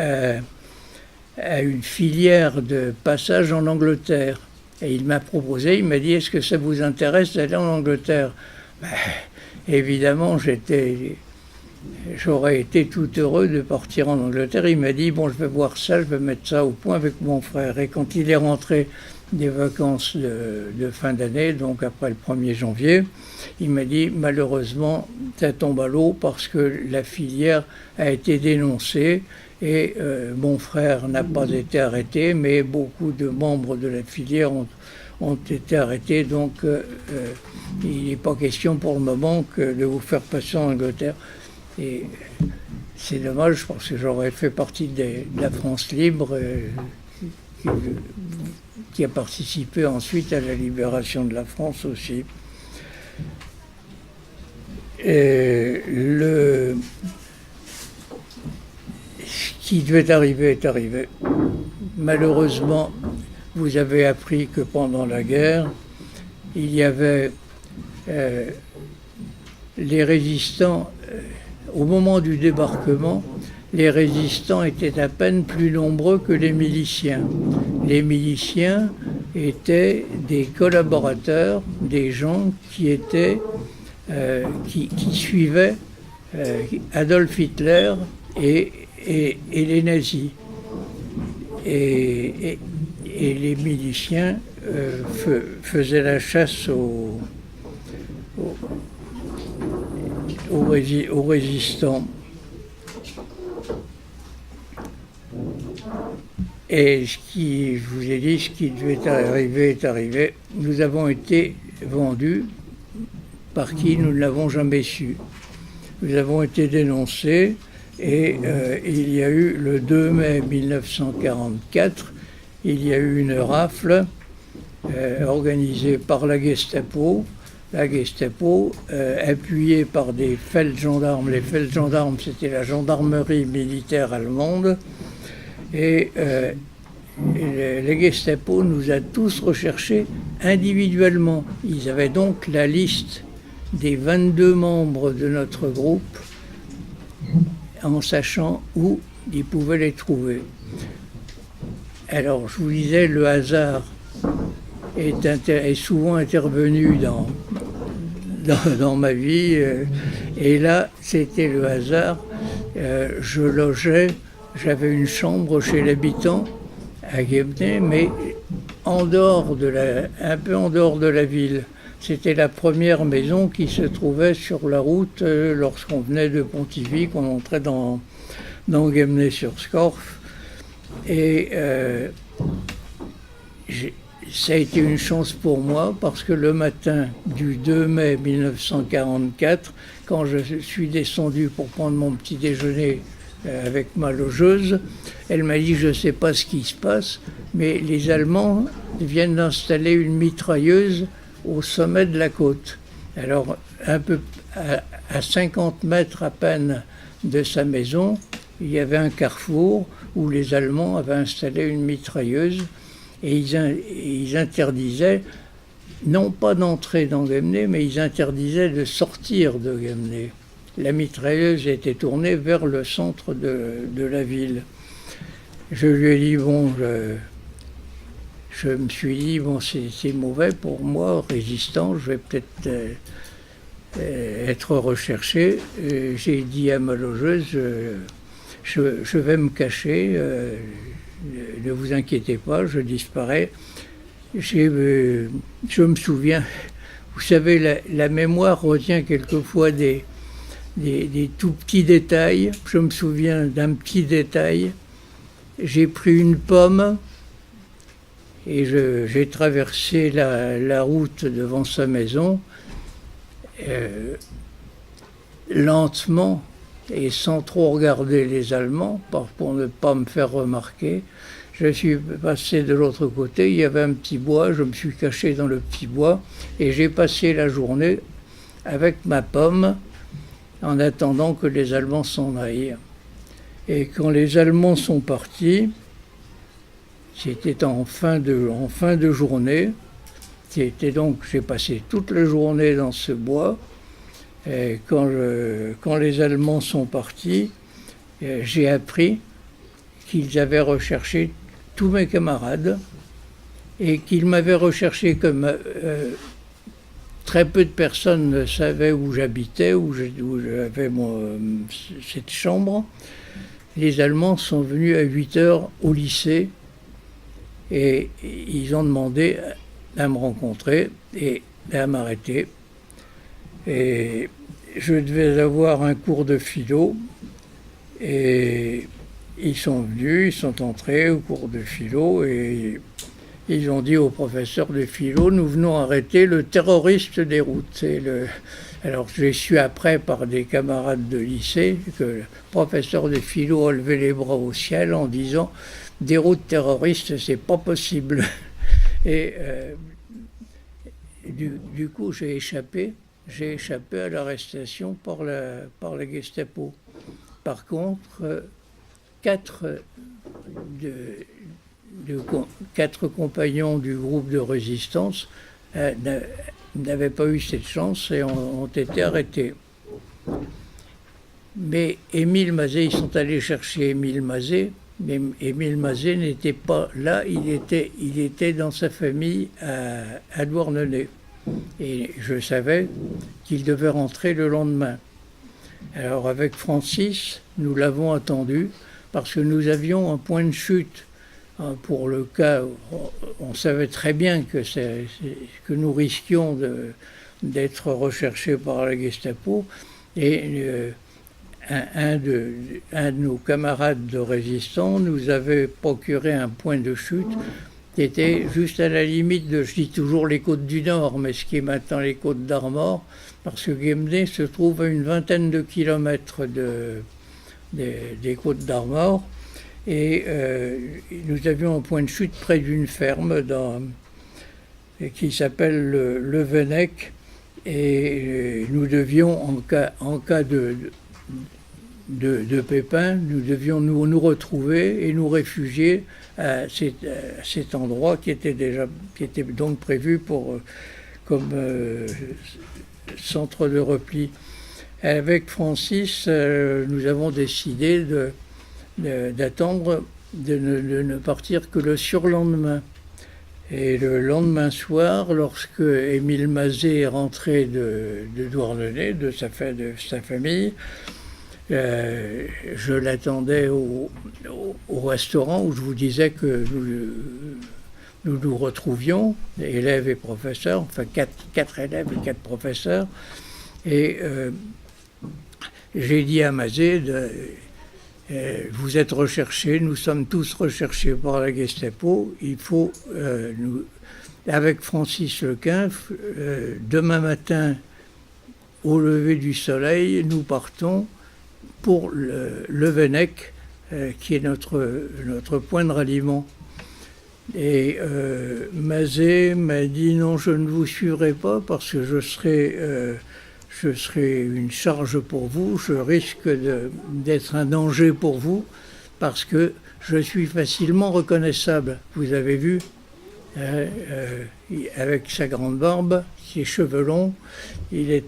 à une filière de passage en Angleterre. Et il m'a proposé, il m'a dit, est-ce que ça vous intéresse d'aller en Angleterre? Évidemment, j'aurais été tout heureux de partir en Angleterre. Il m'a dit, bon, je vais voir ça, je vais mettre ça au point avec mon frère. Et quand il est rentré des vacances de fin d'année, donc après le 1er janvier, il m'a dit, malheureusement, ça tombe à l'eau parce que la filière a été dénoncée et mon frère n'a pas été arrêté, mais beaucoup de membres de la filière ont été arrêtés, donc il n'est pas question pour le moment de vous faire passer en Angleterre. Et c'est dommage parce que j'aurais fait partie de la France libre qui a participé ensuite à la libération de la France aussi. Et ce qui devait arriver est arrivé. Malheureusement, vous avez appris que pendant la guerre, il y avait les résistants, au moment du débarquement, les résistants étaient à peine plus nombreux que les miliciens. Les miliciens étaient des collaborateurs, des gens qui suivaient Adolf Hitler et les nazis. Et les miliciens faisaient la chasse aux résistants. Et je vous ai dit, ce qui devait arriver est arrivé. Nous avons été vendus par qui nous ne l'avons jamais su. Nous avons été dénoncés et il y a eu le 2 mai 1944, il y a eu une rafle organisée par la Gestapo. La Gestapo, appuyée par des feldgendarmes. Les feldgendarmes, c'était la gendarmerie militaire allemande. Et la Gestapo nous a tous recherchés individuellement. Ils avaient donc la liste des 22 membres de notre groupe en sachant où ils pouvaient les trouver. Alors, je vous disais, le hasard est souvent intervenu dans ma vie. Et là, c'était le hasard. Je logeais, j'avais une chambre chez l'habitant à Guebnay, mais un peu en dehors de la ville. C'était la première maison qui se trouvait sur la route lorsqu'on venait de Pontivy, qu'on entrait dans Guebnay-sur-Scorff. Et ça a été une chance pour moi parce que le matin du 2 mai 1944, quand je suis descendu pour prendre mon petit déjeuner avec ma logeuse, elle m'a dit « je ne sais pas ce qui se passe, mais les Allemands viennent d'installer une mitrailleuse au sommet de la côte. Alors, un peu à 50 mètres à peine de sa maison, il y avait un carrefour où les Allemands avaient installé une mitrailleuse et ils interdisaient, non pas d'entrer dans Guémené, mais ils interdisaient de sortir de Guémené. La mitrailleuse était tournée vers le centre de la ville. Je lui ai dit, bon, je me suis dit, bon, c'est mauvais pour moi, résistant, je vais peut-être être recherché. J'ai dit à ma logeuse, je vais me cacher, ne vous inquiétez pas, je disparais. Je me souviens, vous savez, la mémoire retient quelquefois des tout petits détails. Je me souviens d'un petit détail. J'ai pris une pomme et j'ai traversé la route devant sa maison lentement et sans trop regarder les Allemands pour ne pas me faire remarquer. Je suis passé de l'autre côté, il y avait un petit bois, je me suis caché dans le petit bois et j'ai passé la journée avec ma pomme en attendant que les Allemands s'en aillent. Et quand les Allemands sont partis, c'était en fin de journée, j'ai passé toute la journée dans ce bois. Et quand les Allemands sont partis, j'ai appris qu'ils avaient recherché tous mes camarades et qu'ils m'avaient recherché comme très peu de personnes savaient où j'habitais, où j'avais cette chambre. Les Allemands sont venus à 8 heures au lycée et ils ont demandé à me rencontrer et à m'arrêter. Et je devais avoir un cours de philo et ils sont venus, ils sont entrés au cours de philo et ils ont dit au professeur de philo, nous venons arrêter le terroriste des routes. Alors j'ai su après par des camarades de lycée que le professeur de philo a levé les bras au ciel en disant des routes terroristes, c'est pas possible. Et du coup j'ai échappé à l'arrestation par la Gestapo. Par contre, quatre compagnons du groupe de résistance n'avaient pas eu cette chance et ont été arrêtés. Mais Émile Mazet, ils sont allés chercher Émile Mazet, mais Émile Mazet n'était pas là, il était dans sa famille à Douarnenez. Et je savais qu'il devait rentrer le lendemain. Alors avec Francis, nous l'avons attendu parce que nous avions un point de chute pour le cas où on savait très bien que nous risquions d'être recherchés par la Gestapo. Et un de nos camarades de résistants nous avait procuré un point de chute qui était juste à la limite de, je dis toujours les côtes du Nord, mais ce qui est maintenant les côtes d'Armor, parce que Guémené se trouve à une vingtaine de kilomètres des côtes d'Armor, et nous avions un point de chute près d'une ferme qui s'appelle le Venec, et nous devions, en cas de pépin, nous devions nous retrouver et nous réfugier à cet endroit qui était donc prévu comme centre de repli. Avec Francis, nous avons décidé d'attendre, de ne partir que le surlendemain. Et le lendemain soir, lorsque Émile Mazet est rentré de Douarnenez, de sa famille, je l'attendais au restaurant où je vous disais que nous retrouvions, élèves et professeurs, enfin quatre élèves et 4 professeurs. Et j'ai dit à Mazet, vous êtes recherchés, nous sommes tous recherchés par la Gestapo, il faut, avec Francis Lequin, demain matin, au lever du soleil, nous partons pour le Venec, qui est notre point de ralliement. Et Mazet m'a dit non, je ne vous suivrai pas parce que je serai une charge pour vous, je risque d'être un danger pour vous parce que je suis facilement reconnaissable. Vous avez vu, avec sa grande barbe, ses cheveux longs, il a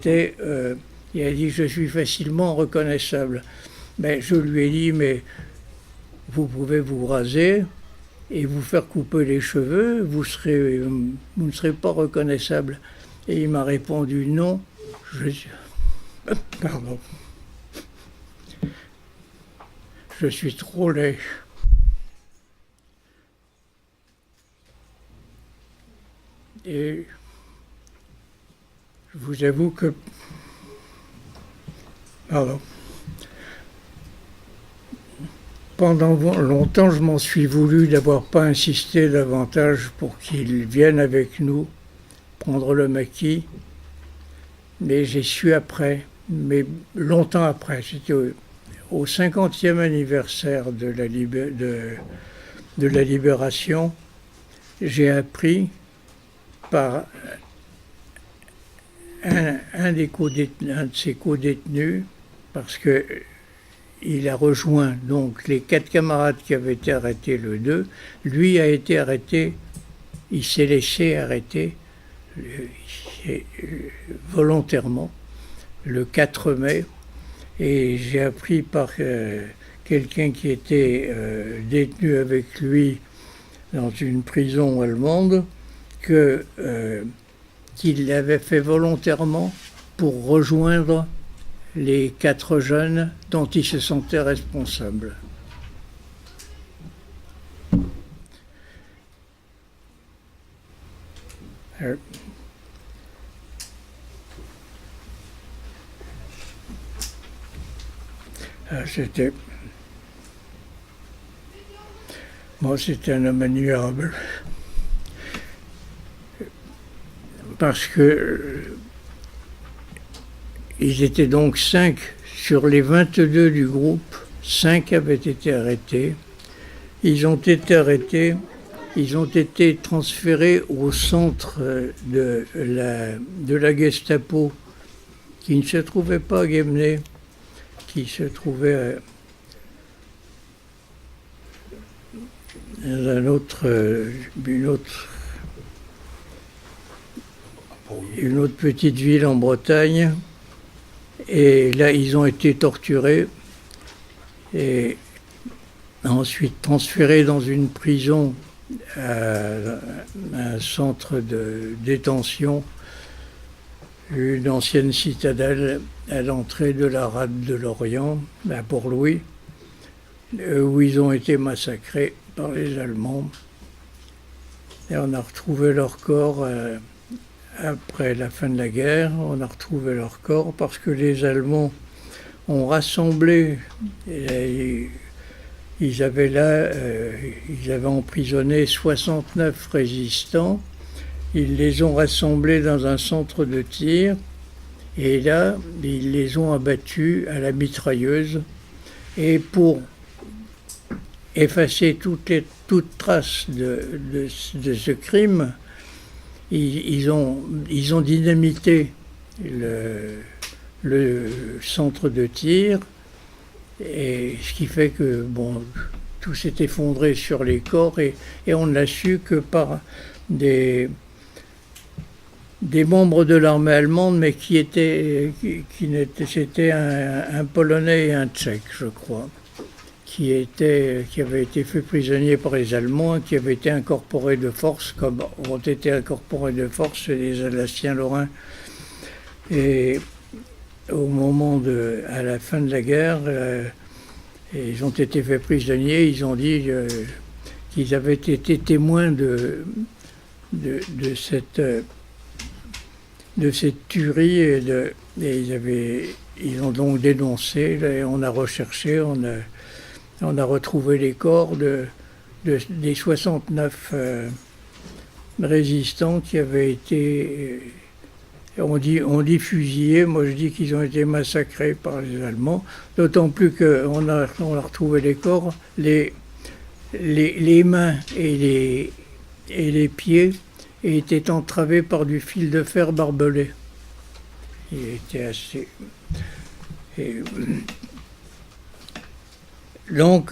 dit je suis facilement reconnaissable. Mais je lui ai dit mais vous pouvez vous raser et vous faire couper les cheveux, vous ne serez pas reconnaissable. Et il m'a répondu non, pardon, je suis trop laid. Et je vous avoue que, pardon, pendant longtemps, je m'en suis voulu d'avoir pas insisté davantage pour qu'il vienne avec nous prendre le maquis. Mais j'ai su après, mais longtemps après, c'était au 50e anniversaire de la Libération, j'ai appris par un de ses co-détenus, parce que il a rejoint donc les 4 camarades qui avaient été arrêtés le 2. Lui a été arrêté, il s'est laissé arrêter volontairement le 4 mai. Et j'ai appris par quelqu'un qui était détenu avec lui dans une prison allemande qu'il l'avait fait volontairement pour rejoindre les 4 jeunes dont il se sentait responsable. C'était un homme admirable parce que ils étaient donc 5 sur les 22 du groupe, 5 avaient été arrêtés. Ils ont été arrêtés, ils ont été transférés au centre de la Gestapo qui ne se trouvait pas à Guémené, qui se trouvait dans une autre petite ville en Bretagne. Et là, ils ont été torturés et ensuite transférés dans une prison, un centre de détention, une ancienne citadelle à l'entrée de la rade de Lorient, à Port-Louis, où ils ont été massacrés par les Allemands. Et on a retrouvé leur corps après la fin de la guerre. On a retrouvé leur corps parce que les Allemands ont rassemblé, ils avaient emprisonné 69 résistants. Ils les ont rassemblés dans un centre de tir et là, ils les ont abattus à la mitrailleuse. Et pour effacer toute trace de ce crime, ils ont dynamité le centre de tir, et ce qui fait que tout s'est effondré sur les corps et on n'a su que par des membres de l'armée allemande, mais c'était un Polonais et un Tchèque, je crois, qui avaient été faits prisonniers par les Allemands, qui avaient été incorporés de force, comme ont été incorporés de force les Alsaciens-Lorrains. Et à la fin de la guerre, ils ont été faits prisonniers. Ils ont dit qu'ils avaient été témoins de cette tuerie et ils ont donc dénoncé. Et on a recherché, on a retrouvé les corps des 69 résistants qui avaient été, on dit fusillés, moi je dis qu'ils ont été massacrés par les Allemands, d'autant plus qu'on a retrouvé les corps, les mains et les pieds étaient entravés par du fil de fer barbelé. Il était assez... Et, donc,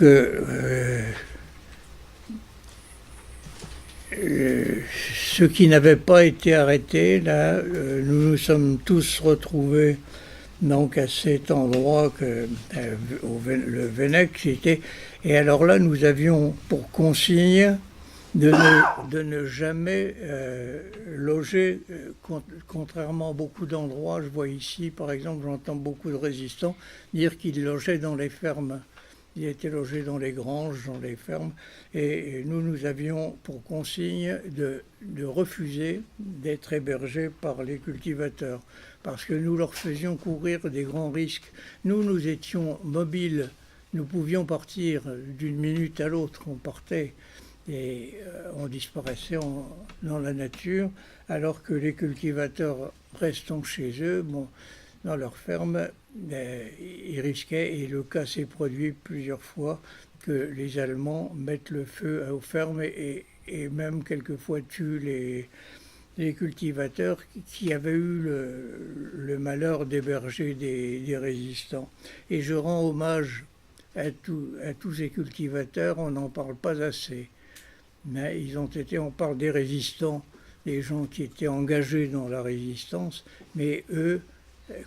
ceux qui n'avaient pas été arrêtés, là, nous nous sommes tous retrouvés donc à cet endroit le Vennec, c'était. Et alors là, nous avions pour consigne de ne jamais loger, contrairement à beaucoup d'endroits. Je vois ici, par exemple, j'entends beaucoup de résistants dire qu'ils logeaient dans les fermes. Ils étaient logés dans les granges, dans les fermes. Et nous avions pour consigne de refuser d'être hébergés par les cultivateurs, parce que nous leur faisions courir des grands risques. Nous étions mobiles, nous pouvions partir d'une minute à l'autre, on partait et on disparaissait dans la nature, alors que les cultivateurs restant chez eux, bon, dans leur ferme, ils risquaient, et le cas s'est produit plusieurs fois, que les Allemands mettent le feu aux fermes et même quelquefois tuent les cultivateurs qui avaient eu le malheur d'héberger des résistants. Et je rends hommage à tous ces cultivateurs, on n'en parle pas assez. Mais ils ont été, on parle des résistants, des gens qui étaient engagés dans la résistance, mais eux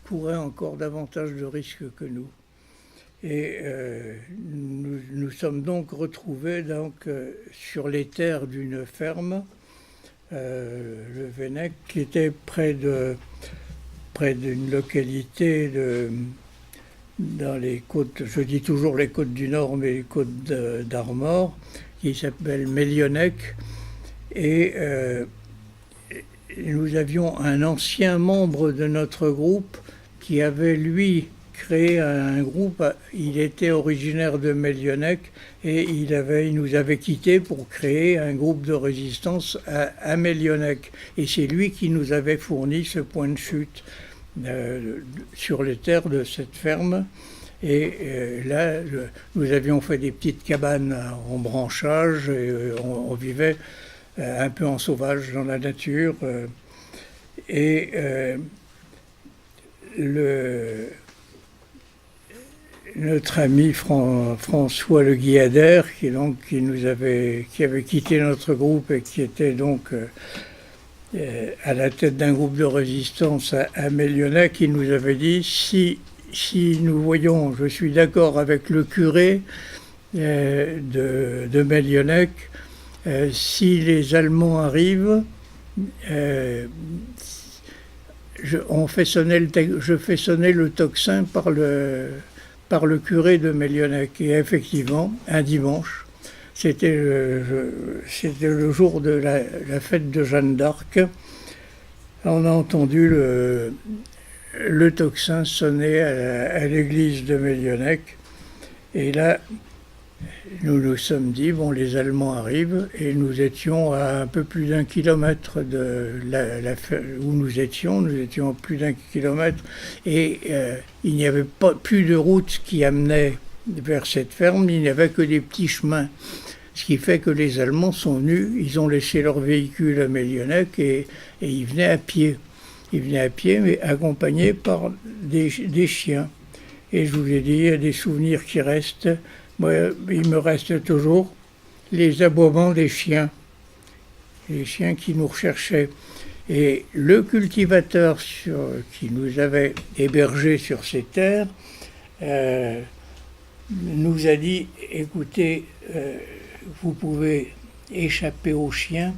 couraient encore davantage de risques que nous. Et nous sommes donc retrouvés sur les terres d'une ferme, le Vennec, qui était près d'une localité dans les côtes, je dis toujours les côtes du Nord, mais les côtes d'Armor, qui s'appelle Mellionec. Et nous avions un ancien membre de notre groupe qui avait, lui, créé un groupe. Il était originaire de Mellionec et il nous avait quittés pour créer un groupe de résistance à Mellionec. Et c'est lui qui nous avait fourni ce point de chute sur les terres de cette ferme. Et là, nous avions fait des petites cabanes en branchage et on vivait un peu en sauvage dans la nature. Et notre ami François Le Guyader, qui avait quitté notre groupe et qui était donc à la tête d'un groupe de résistance à Mellionec, qui nous avait dit si nous voyons, je suis d'accord avec le curé de Mellionec, si les Allemands arrivent, je fais sonner le tocsin par le curé de Mellionec. Et effectivement, un dimanche, c'était le jour de la fête de Jeanne d'Arc, on a entendu le tocsin sonner à l'église de Mellionec. Et là, nous nous sommes dit, bon, les Allemands arrivent, et nous étions à un peu plus d'1 kilomètre de où nous étions à plus d'1 kilomètre, et il n'y avait plus de route qui amenait vers cette ferme, il n'y avait que des petits chemins. Ce qui fait que les Allemands sont venus, ils ont laissé leur véhicule à Mellionec et ils venaient à pied. Ils venaient à pied, mais accompagnés par des chiens. Et je vous ai dit, il y a des souvenirs qui restent. Moi, il me reste toujours les aboiements des chiens. Les chiens qui nous recherchaient. Et le cultivateur qui nous avait hébergés sur ces terres nous a dit, écoutez, vous pouvez échapper aux chiens.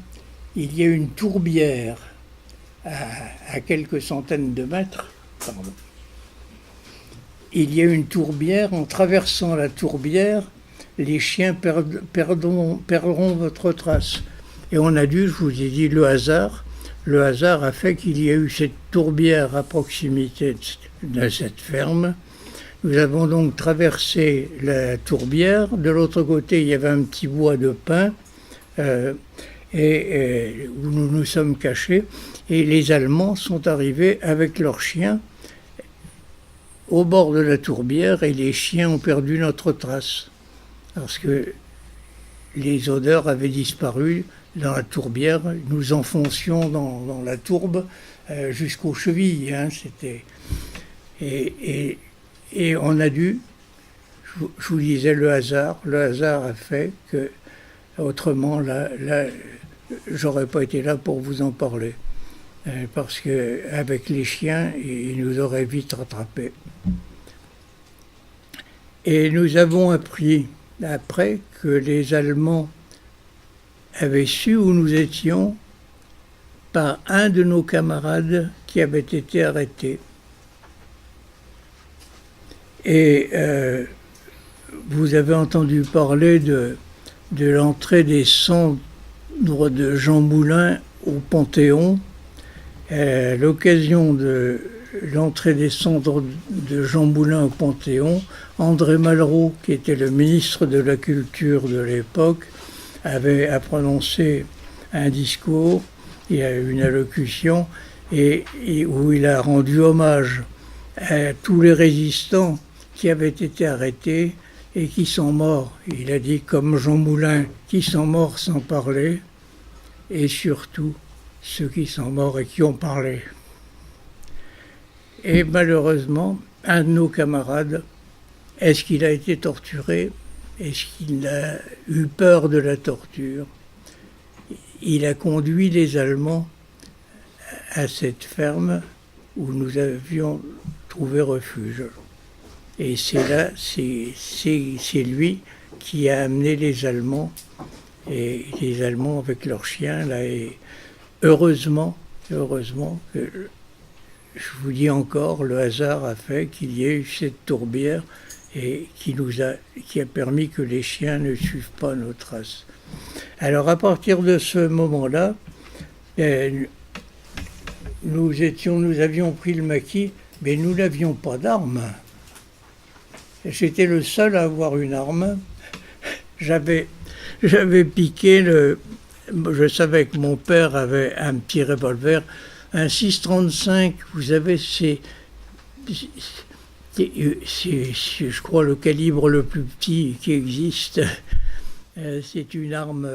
Il y a une tourbière à quelques centaines de mètres. Pardon. Il y a une tourbière. En traversant la tourbière, les chiens perdront votre trace. Et on a dû, je vous ai dit, le hasard a fait qu'il y a eu cette tourbière à proximité de cette ferme. Nous avons donc traversé la tourbière. De l'autre côté, il y avait un petit bois de pin où nous nous sommes cachés. Et les Allemands sont arrivés avec leurs chiens au bord de la tourbière et les chiens ont perdu notre trace. Parce que les odeurs avaient disparu dans la tourbière. Nous enfoncions dans la tourbe jusqu'aux chevilles. Hein, c'était, et on a dû, je vous disais, le hasard a fait que, autrement, là j'aurais pas été là pour vous en parler. Parce qu'avec les chiens, ils nous auraient vite rattrapés. Et nous avons appris après que les Allemands avaient su où nous étions par un de nos camarades qui avait été arrêté. Et vous avez entendu parler de l'entrée des cendres de Jean Moulin au Panthéon. À l'occasion de l'entrée des cendres de Jean Moulin au Panthéon, André Malraux, qui était le ministre de la Culture de l'époque, a prononcé un discours, il a eu une allocution, et où il a rendu hommage à tous les résistants qui avaient été arrêtés et qui sont morts. Il a dit, comme Jean Moulin, qui sont morts sans parler, et surtout ceux qui sont morts et qui ont parlé. Et malheureusement, un de nos camarades, est-ce qu'il a été torturé? Est-ce qu'il a eu peur de la torture? Il a conduit les Allemands à cette ferme où nous avions trouvé refuge. Et c'est là, c'est lui qui a amené les Allemands, et les Allemands avec leurs chiens, là, et heureusement que, je vous dis encore, le hasard a fait qu'il y ait eu cette tourbière et qui a permis que les chiens ne suivent pas nos traces. Alors à partir de ce moment-là, nous avions pris le maquis, mais nous n'avions pas d'armes. J'étais le seul à avoir une arme. J'avais piqué je savais que mon père avait un petit revolver, un 6,35, vous savez, c'est, je crois, le calibre le plus petit qui existe. C'est une arme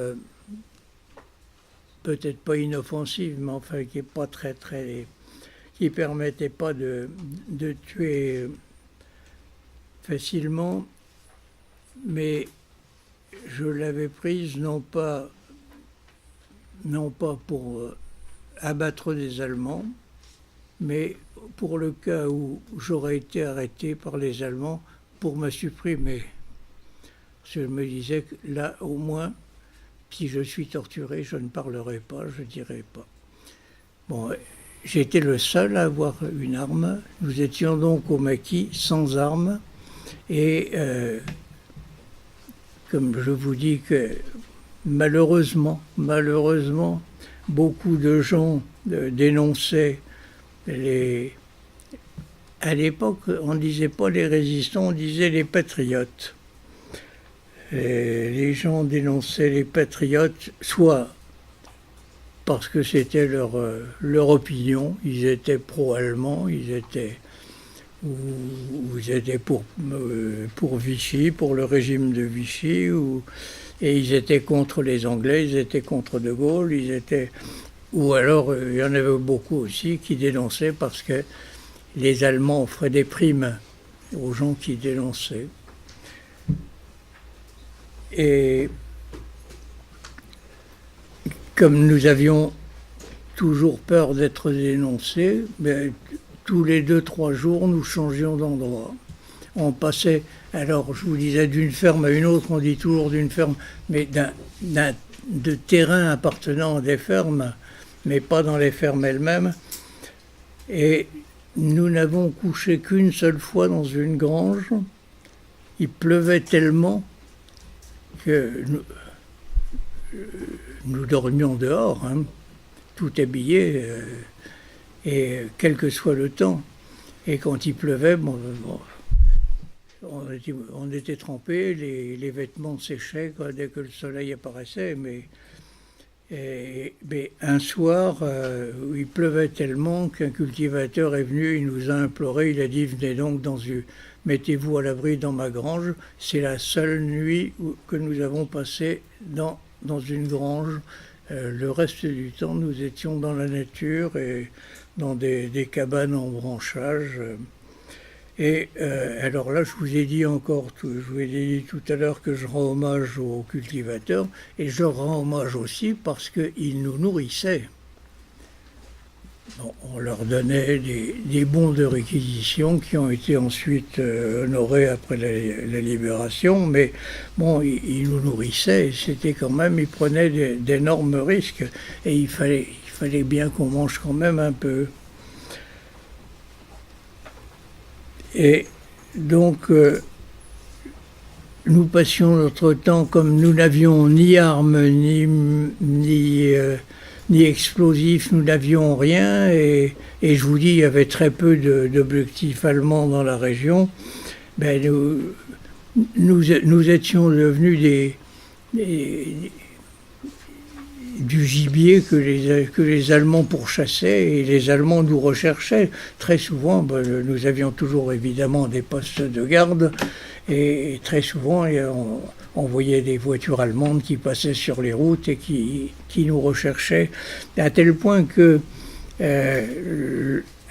peut-être pas inoffensive, mais enfin qui est pas qui permettait pas de tuer facilement, mais je l'avais prise non pas pour abattre des Allemands, mais pour le cas où j'aurais été arrêté par les Allemands pour me supprimer. Je me disais que là, au moins, si je suis torturé, je ne parlerai pas, je ne dirai pas. Bon, j'étais le seul à avoir une arme. Nous étions donc au maquis sans armes. Et comme je vous dis que malheureusement, beaucoup de gens dénonçaient à l'époque, on ne disait pas les résistants, on disait les patriotes. Et les gens dénonçaient les patriotes, soit parce que c'était leur opinion, ils étaient pro-allemands, ils étaient pour Vichy, pour le régime de Vichy, et ils étaient contre les Anglais, ils étaient contre De Gaulle, ou alors il y en avait beaucoup aussi qui dénonçaient parce que les Allemands offraient des primes aux gens qui dénonçaient. Et comme nous avions toujours peur d'être dénoncés, tous les 2-3 jours, nous changions d'endroit. On passait, alors je vous disais, d'une ferme à une autre, on dit toujours d'une ferme, mais de terrain appartenant à des fermes, mais pas dans les fermes elles-mêmes. Et nous n'avons couché qu'une seule fois dans une grange. Il pleuvait tellement que nous dormions dehors, hein, tout habillés, et quel que soit le temps. Et quand il pleuvait, on était trempés, les vêtements séchaient dès que le soleil apparaissait, mais Mais un soir, il pleuvait tellement qu'un cultivateur est venu, il nous a imploré, il a dit venez donc mettez-vous à l'abri dans ma grange. C'est la seule nuit que nous avons passée dans une grange. Le reste du temps, nous étions dans la nature et dans des cabanes en branchage. Alors là, je vous ai dit tout à l'heure que je rends hommage aux cultivateurs, et je leur rends hommage aussi parce qu'ils nous nourrissaient. Bon, on leur donnait des bons de réquisition qui ont été ensuite honorés après la libération, mais bon, ils nous nourrissaient, et c'était quand même, ils prenaient d'énormes risques, et il fallait bien qu'on mange quand même un peu. Et donc, nous passions notre temps, comme nous n'avions ni armes, ni explosifs, nous n'avions rien, et je vous dis, il y avait très peu d'objectifs allemands dans la région. Ben, nous étions devenus du gibier que les Allemands pourchassaient, et les Allemands nous recherchaient. Très souvent, nous avions toujours évidemment des postes de garde, et très souvent on voyait des voitures allemandes qui passaient sur les routes et qui nous recherchaient, à tel point que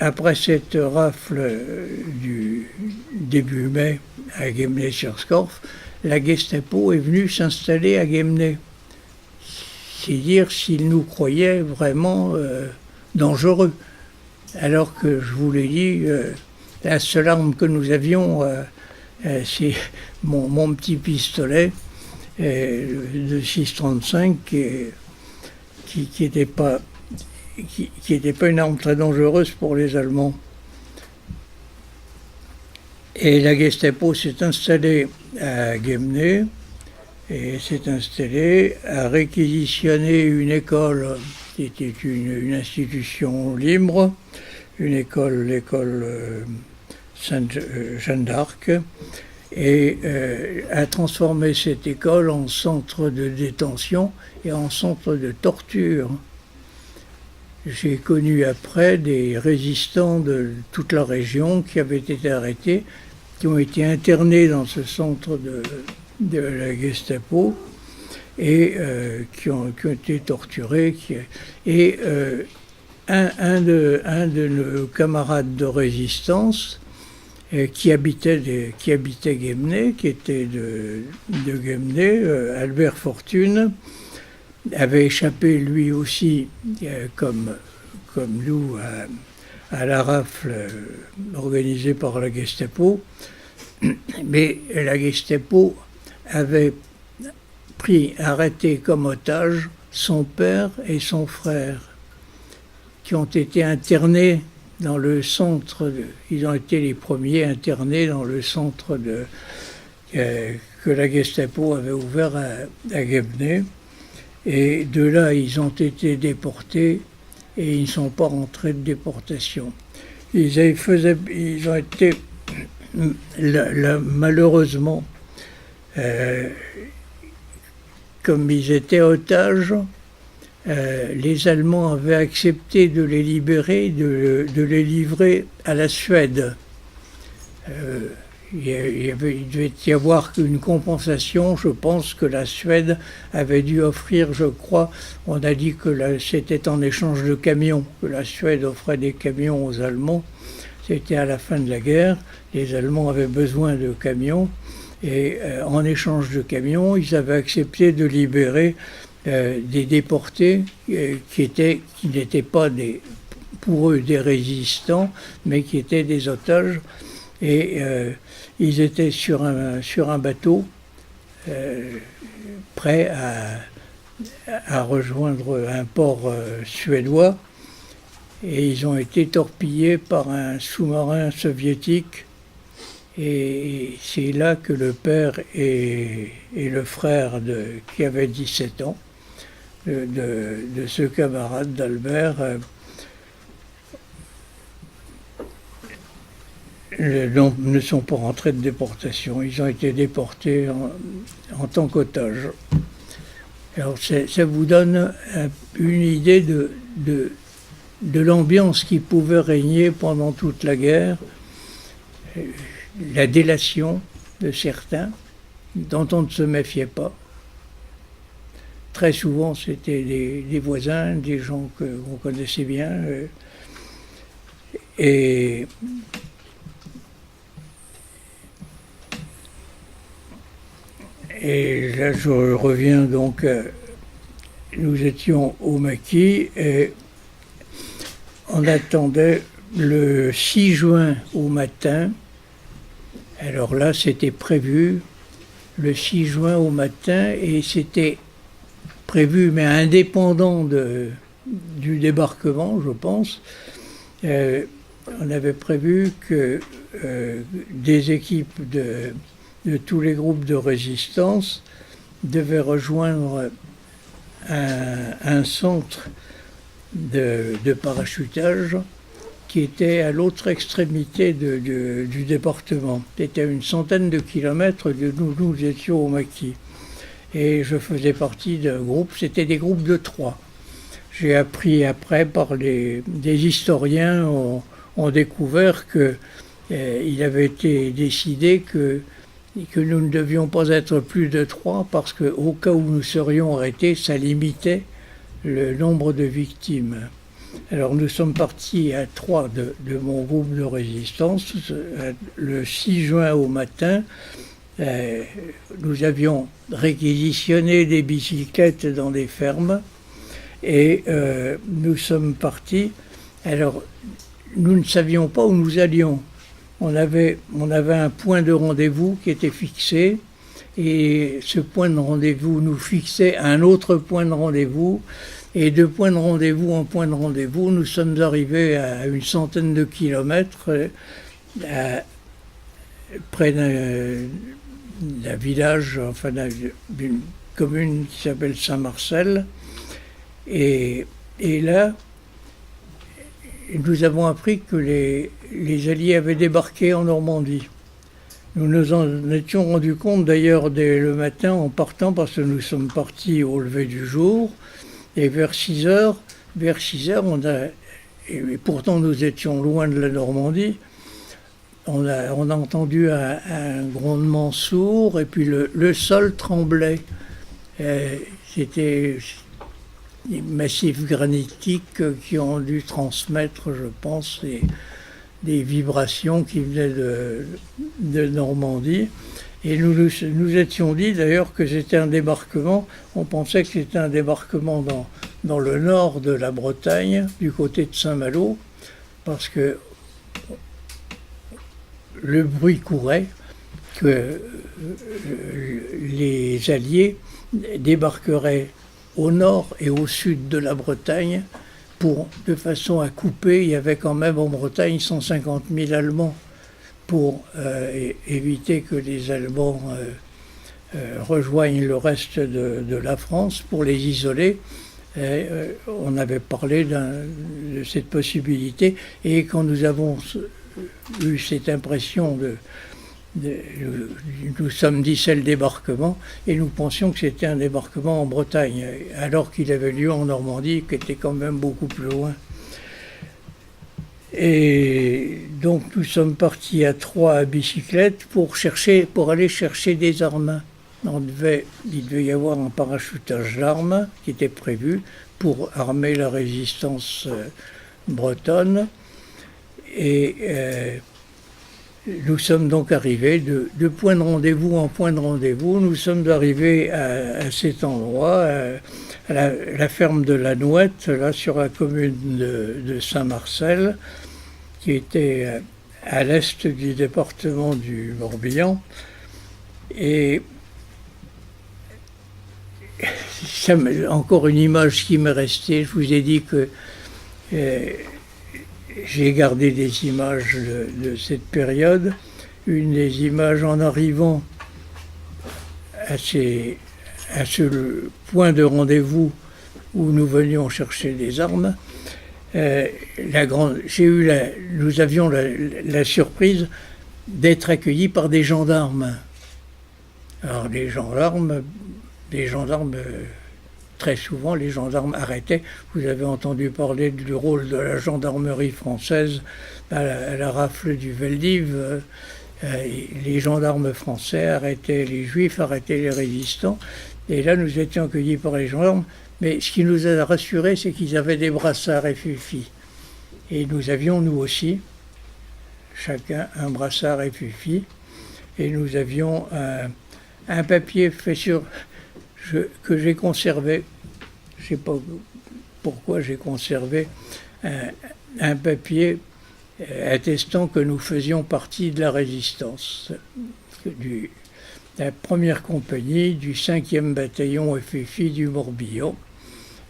après cette rafle du début mai à Guemnay-sur-Scorff, la Gestapo est venue s'installer à Guemnay. C'est dire s'ils nous croyaient vraiment dangereux. Alors que, je vous l'ai dit, la seule arme que nous avions, c'est mon petit pistolet de 6,35 qui n'était pas une arme très dangereuse pour les Allemands. Et la Gestapo s'est installée à Guemnay, et s'est installé, a réquisitionné une école qui était une institution libre, l'école Sainte-Jeanne d'Arc, et a transformé cette école en centre de détention et en centre de torture. J'ai connu après des résistants de toute la région qui avaient été arrêtés, qui ont été internés dans ce centre de la Gestapo, et qui ont été torturés. Un de nos camarades de résistance qui habitait Guemnay, qui était de Guemnay, Albert Fortune, avait échappé lui aussi, comme nous, à la rafle organisée par la Gestapo. Mais la Gestapo avait arrêté comme otage son père et son frère, qui ont été internés dans le centre. Ils ont été les premiers internés dans le centre que la Gestapo avait ouvert à Guemnay. Et de là, ils ont été déportés, et ils ne sont pas rentrés de déportation. Ils ont été malheureusement, comme ils étaient otages, les Allemands avaient accepté de les libérer, de les livrer à la Suède. Il devait y avoir une compensation. Je pense que la Suède avait dû offrir, je crois, on a dit que c'était en échange de camions, que la Suède offrait des camions aux Allemands. C'était à la fin de la guerre, les Allemands avaient besoin de camions, et en échange de camions, ils avaient accepté de libérer des déportés qui n'étaient pas pour eux des résistants, mais qui étaient des otages. Et ils étaient sur un bateau, prêts à rejoindre un port suédois, et ils ont été torpillés par un sous-marin soviétique. Et c'est là que le père et le frère qui avait 17 ans, de ce camarade d'Albert, ne sont pas rentrés de déportation. Ils ont été déportés en tant qu'otages. Alors ça vous donne une idée de l'ambiance qui pouvait régner pendant toute la guerre, la délation de certains, dont on ne se méfiait pas. Très souvent, c'était des voisins, des gens qu'on connaissait bien. Et là, je reviens donc, nous étions au maquis et on attendait le 6 juin au matin. Alors là, c'était prévu le 6 juin au matin et c'était prévu, mais indépendant du débarquement, je pense. On avait prévu que des équipes de tous les groupes de résistance devaient rejoindre un centre de parachutage qui était à l'autre extrémité du département. C'était une centaine de kilomètres de nous étions au maquis. Et je faisais partie d'un groupe, c'était des groupes de 3. J'ai appris après par des historiens ont découvert qu'il avait été décidé que nous ne devions pas être plus de 3 parce qu'au cas où nous serions arrêtés, ça limitait le nombre de victimes. Alors nous sommes partis à 3 de mon groupe de résistance le 6 juin au matin. Nous avions réquisitionné des bicyclettes dans des fermes et nous sommes partis. Alors nous ne savions pas où nous allions. On avait un point de rendez-vous qui était fixé et ce point de rendez-vous nous fixait un autre point de rendez-vous. Et de point de rendez-vous en point de rendez-vous, nous sommes arrivés à une centaine de kilomètres près d'un village, enfin d'une commune qui s'appelle Saint-Marcel. Et là, nous avons appris que les Alliés avaient débarqué en Normandie. Nous nous en étions rendus compte d'ailleurs dès le matin en partant parce que nous sommes partis au lever du jour. Et vers 6 heures, et pourtant nous étions loin de la Normandie, on a entendu un grondement sourd et puis le sol tremblait. C'était des massifs granitiques qui ont dû transmettre, je pense, des vibrations qui venaient de Normandie. Et nous étions dit d'ailleurs que c'était un débarquement, on pensait que c'était un débarquement dans le nord de la Bretagne, du côté de Saint-Malo, parce que le bruit courait que les Alliés débarqueraient au nord et au sud de la Bretagne de façon à couper. Il y avait quand même en Bretagne 150 000 Allemands pour éviter que les Allemands rejoignent le reste de la France, pour les isoler. On avait parlé de cette possibilité, et quand nous avons eu cette impression nous sommes dit c'est le débarquement, et nous pensions que c'était un débarquement en Bretagne, alors qu'il avait lieu en Normandie, qui était quand même beaucoup plus loin. Et donc nous sommes partis à 3 à bicyclette pour aller chercher des armes. Il devait y avoir un parachutage d'armes qui était prévu pour armer la résistance bretonne. Et nous sommes donc arrivés de point de rendez-vous en point de rendez-vous. Nous sommes arrivés à cet endroit, à la ferme de la Nouette, là sur la commune de Saint-Marcel, qui était à l'est du département du Morbihan. Et encore une image qui m'est restée. Je vous ai dit que j'ai gardé des images de cette période. Une des images en arrivant à ce point de rendez-vous où nous venions chercher des armes. Nous avions la surprise d'être accueillis par des gendarmes. Alors des gendarmes très souvent, les gendarmes arrêtaient. Vous avez entendu parler du rôle de la gendarmerie française à la rafle du Veldiv. Les gendarmes français arrêtaient les juifs, arrêtaient les résistants. Et là, nous étions accueillis par les gendarmes. Mais ce qui nous a rassurés, c'est qu'ils avaient des brassards FFI. Et nous avions, nous aussi, chacun un brassard FFI. Et nous avions un papier fait que j'ai conservé. Je ne sais pas pourquoi j'ai conservé un papier attestant que nous faisions partie de la résistance, de la première compagnie du 5e bataillon FFI du Morbihan,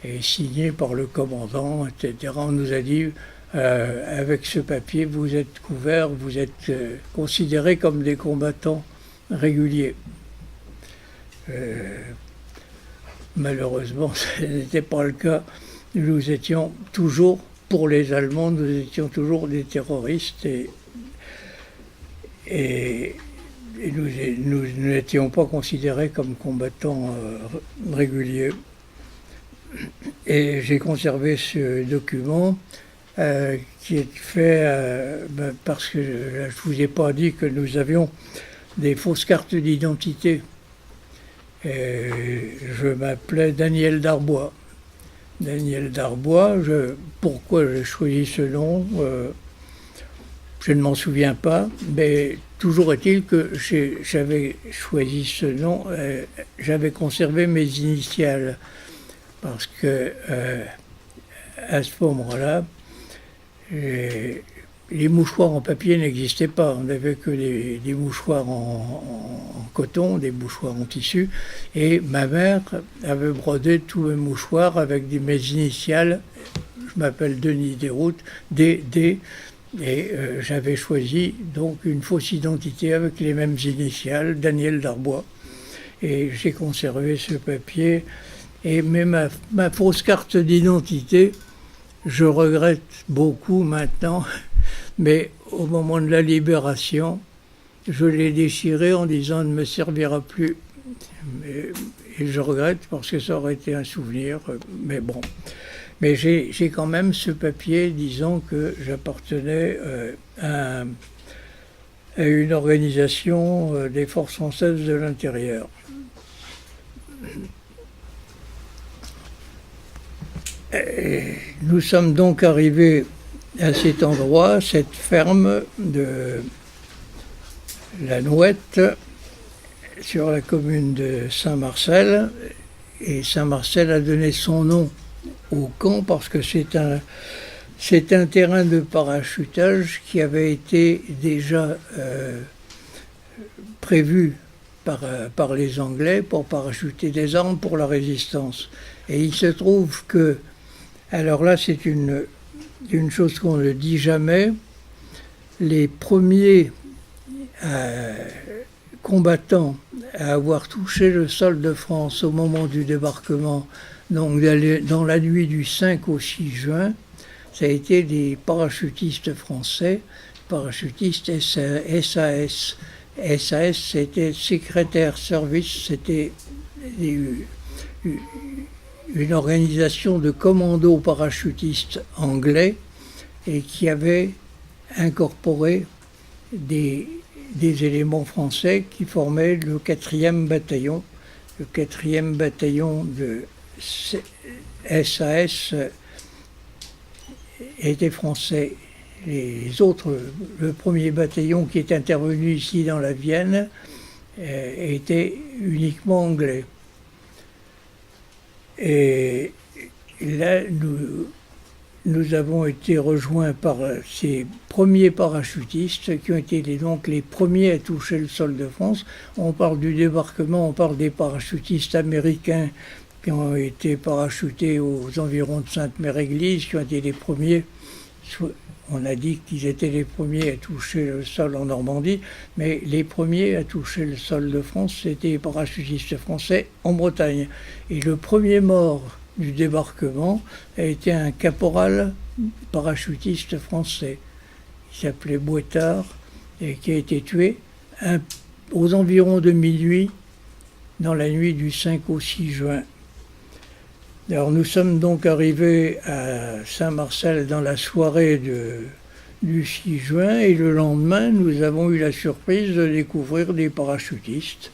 et signé par le commandant, etc. On nous a dit, avec ce papier, vous êtes couverts, vous êtes considérés comme des combattants réguliers. Malheureusement, ce n'était pas le cas. Nous étions toujours, pour les Allemands, nous étions toujours des terroristes et nous n'étions pas considérés comme combattants réguliers. Et j'ai conservé ce document qui est fait parce que je ne vous ai pas dit que nous avions des fausses cartes d'identité. Je m'appelais Daniel Darbois. Daniel Darbois, pourquoi j'ai choisi ce nom, je ne m'en souviens pas, mais toujours est-il que j'avais choisi ce nom, j'avais conservé mes initiales, parce que à ce moment-là, les mouchoirs en papier n'existaient pas. On n'avait que des mouchoirs en coton, des mouchoirs en tissu. Et ma mère avait brodé tous mes mouchoirs avec mes initiales. Je m'appelle Denis Desroutes, DD. Et j'avais choisi donc une fausse identité avec les mêmes initiales, Daniel Darbois. Et j'ai conservé ce papier. Mais ma fausse carte d'identité, je regrette beaucoup maintenant. Mais au moment de la libération, je l'ai déchiré en disant « ne me servira plus ». Et je regrette parce que ça aurait été un souvenir, mais bon. Mais j'ai quand même ce papier disant que j'appartenais à une organisation des forces françaises de l'intérieur. Nous sommes donc arrivés à cet endroit, cette ferme de la Nouette, sur la commune de Saint-Marcel. Et Saint-Marcel a donné son nom au camp parce que c'est un terrain de parachutage qui avait été déjà prévu par les Anglais pour parachuter des armes pour la résistance. Et il se trouve que, alors là c'est une chose qu'on ne dit jamais, les premiers combattants à avoir touché le sol de France au moment du débarquement, donc dans la nuit du 5 au 6 juin, ça a été des parachutistes français, parachutistes SAS. SAS, c'était secrétaire service, c'était une organisation de commandos parachutistes anglais et qui avait incorporé des éléments français qui formaient le 4e bataillon. Le 4e bataillon de SAS était français. Les autres, le 1er bataillon qui est intervenu ici dans la Vienne était uniquement anglais. Et là, nous avons été rejoints par ces premiers parachutistes qui ont été donc les premiers à toucher le sol de France. On parle du débarquement, on parle des parachutistes américains qui ont été parachutés aux environs de Sainte-Mère-Église, qui ont été les premiers. On a dit qu'ils étaient les premiers à toucher le sol en Normandie, mais les premiers à toucher le sol de France, c'était les parachutistes français en Bretagne. Et le premier mort du débarquement a été un caporal parachutiste français qui s'appelait Boitard et qui a été tué aux environs de minuit, dans la nuit du 5 au 6 juin. Alors nous sommes donc arrivés à Saint-Marcel dans la soirée du 6 juin et le lendemain nous avons eu la surprise de découvrir des parachutistes.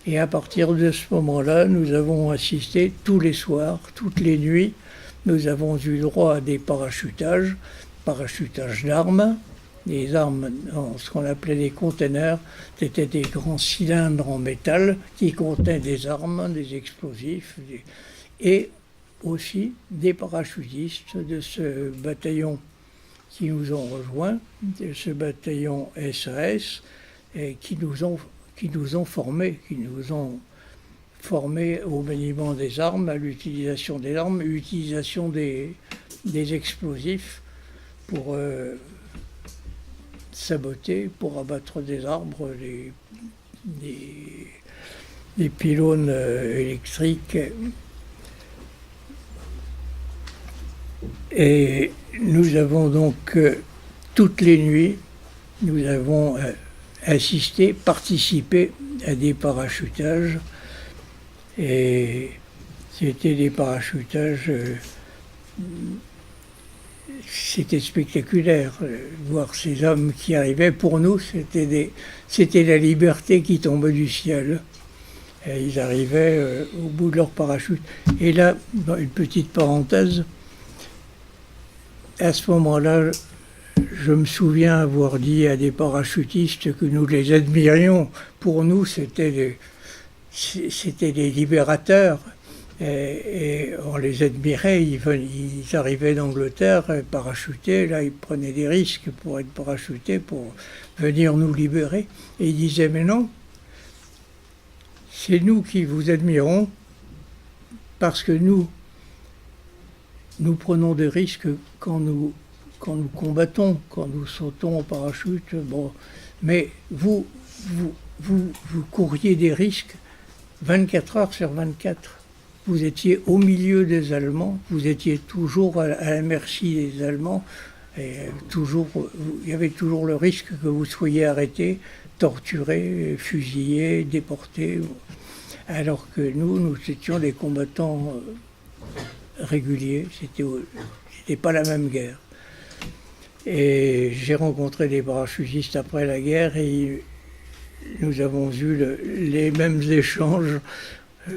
Et à partir de ce moment-là, nous avons assisté tous les soirs, toutes les nuits, nous avons eu droit à des parachutages d'armes. Les armes, dans ce qu'on appelait des containers, c'était des grands cylindres en métal qui contenaient des armes, des explosifs, et aussi des parachutistes de ce bataillon qui nous ont rejoints, de ce bataillon SAS, et qui nous ont formés, au maniement des armes, à l'utilisation des armes, l'utilisation des explosifs pour saboter, pour abattre des arbres, des pylônes électriques. Et nous avons donc, toutes les nuits, nous avons assisté, participé à des parachutages. Et c'était des parachutages, c'était spectaculaire. Voir ces hommes qui arrivaient, pour nous, c'était la liberté qui tombait du ciel. Et ils arrivaient au bout de leur parachute. Et là, une petite parenthèse, à ce moment-là, je me souviens avoir dit à des parachutistes que nous les admirions. Pour nous, c'était des libérateurs. Et on les admirait. Ils arrivaient d'Angleterre, parachutés. Là, ils prenaient des risques pour être parachutés, pour venir nous libérer. Et ils disaient, mais non, c'est nous qui vous admirons parce que nous prenons des risques quand nous combattons, quand nous sautons en parachute. Bon, mais vous couriez des risques 24 heures sur 24. Vous étiez au milieu des Allemands, vous étiez toujours à la merci des Allemands, et il y avait toujours le risque que vous soyez arrêtés, torturés, fusillés, déportés. Alors que nous étions des combattants réguliers, c'était pas la même guerre. Et j'ai rencontré des parachutistes après la guerre et nous avons eu les mêmes échanges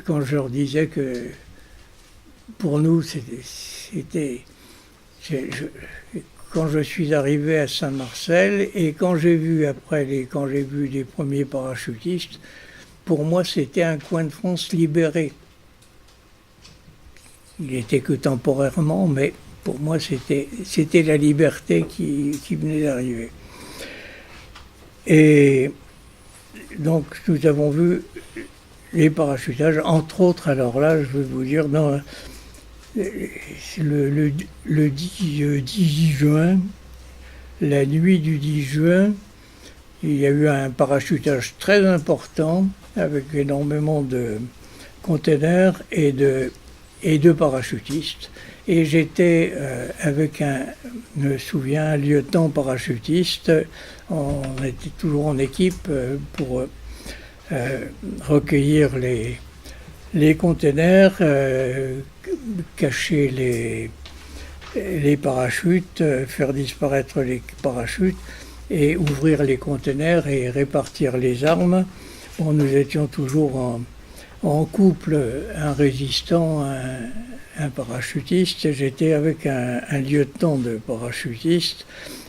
quand je leur disais que pour nous, quand je suis arrivé à Saint-Marcel et quand j'ai vu les premiers parachutistes, pour moi c'était un coin de France libéré. Il n'était que temporairement, mais pour moi c'était la liberté qui venait d'arriver. Et donc nous avons vu les parachutages, entre autres, alors là, je vais vous dire, le 10 juin, la nuit du 10 juin, il y a eu un parachutage très important avec énormément de containers et de parachutistes. Et j'étais avec je me souviens, un lieutenant parachutiste. On était toujours en équipe pour recueillir les containers, cacher les parachutes, faire disparaître les parachutes et ouvrir les containers et répartir les armes. Bon, nous étions toujours en couple, un résistant, un parachutiste. J'étais avec un lieutenant de parachutiste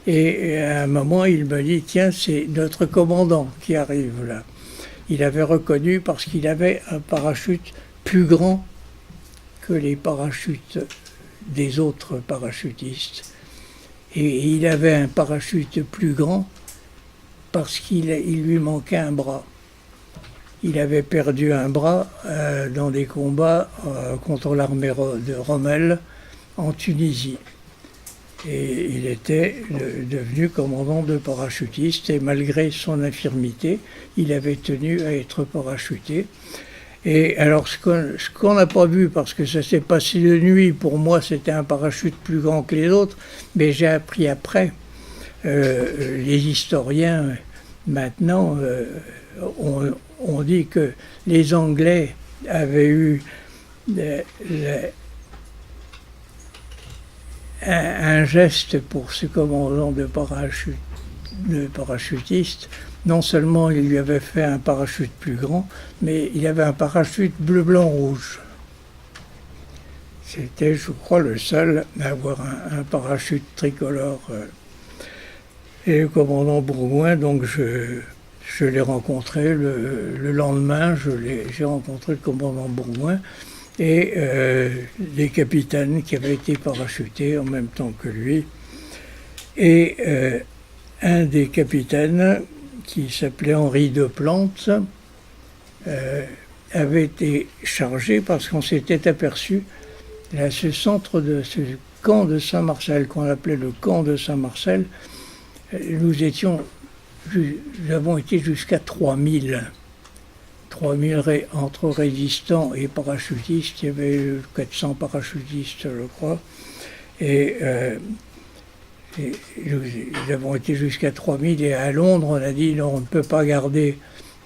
et à un moment il me dit « Tiens, c'est notre commandant qui arrive là ». Il avait reconnu parce qu'il avait un parachute plus grand que les parachutes des autres parachutistes. Et il avait un parachute plus grand parce qu'il lui manquait un bras. Il avait perdu un bras dans des combats contre l'armée de Rommel en Tunisie. Et il était devenu commandant de parachutiste et malgré son infirmité, il avait tenu à être parachuté. Et alors ce qu'on n'a pas vu, parce que ça s'est passé de nuit, pour moi c'était un parachute plus grand que les autres, mais j'ai appris après, les historiens maintenant ont dit que les Anglais avaient eu un geste pour ce commandant de parachutiste. Non seulement il lui avait fait un parachute plus grand, mais il avait un parachute bleu, blanc, rouge. C'était, je crois, le seul à avoir un parachute tricolore. Et le commandant Bourgoin, donc je l'ai rencontré le lendemain, j'ai rencontré le commandant Bourgoin et des capitaines qui avaient été parachutés en même temps que lui. Et un des capitaines, qui s'appelait Henri Deplante, avait été chargé parce qu'on s'était aperçu à ce camp de Saint-Marcel, qu'on appelait le camp de Saint-Marcel, nous avons été jusqu'à 3000. 3000 entre résistants et parachutistes. Il y avait 400 parachutistes, je crois. Et nous avons été jusqu'à 3000. Et à Londres, on a dit non, on ne peut pas garder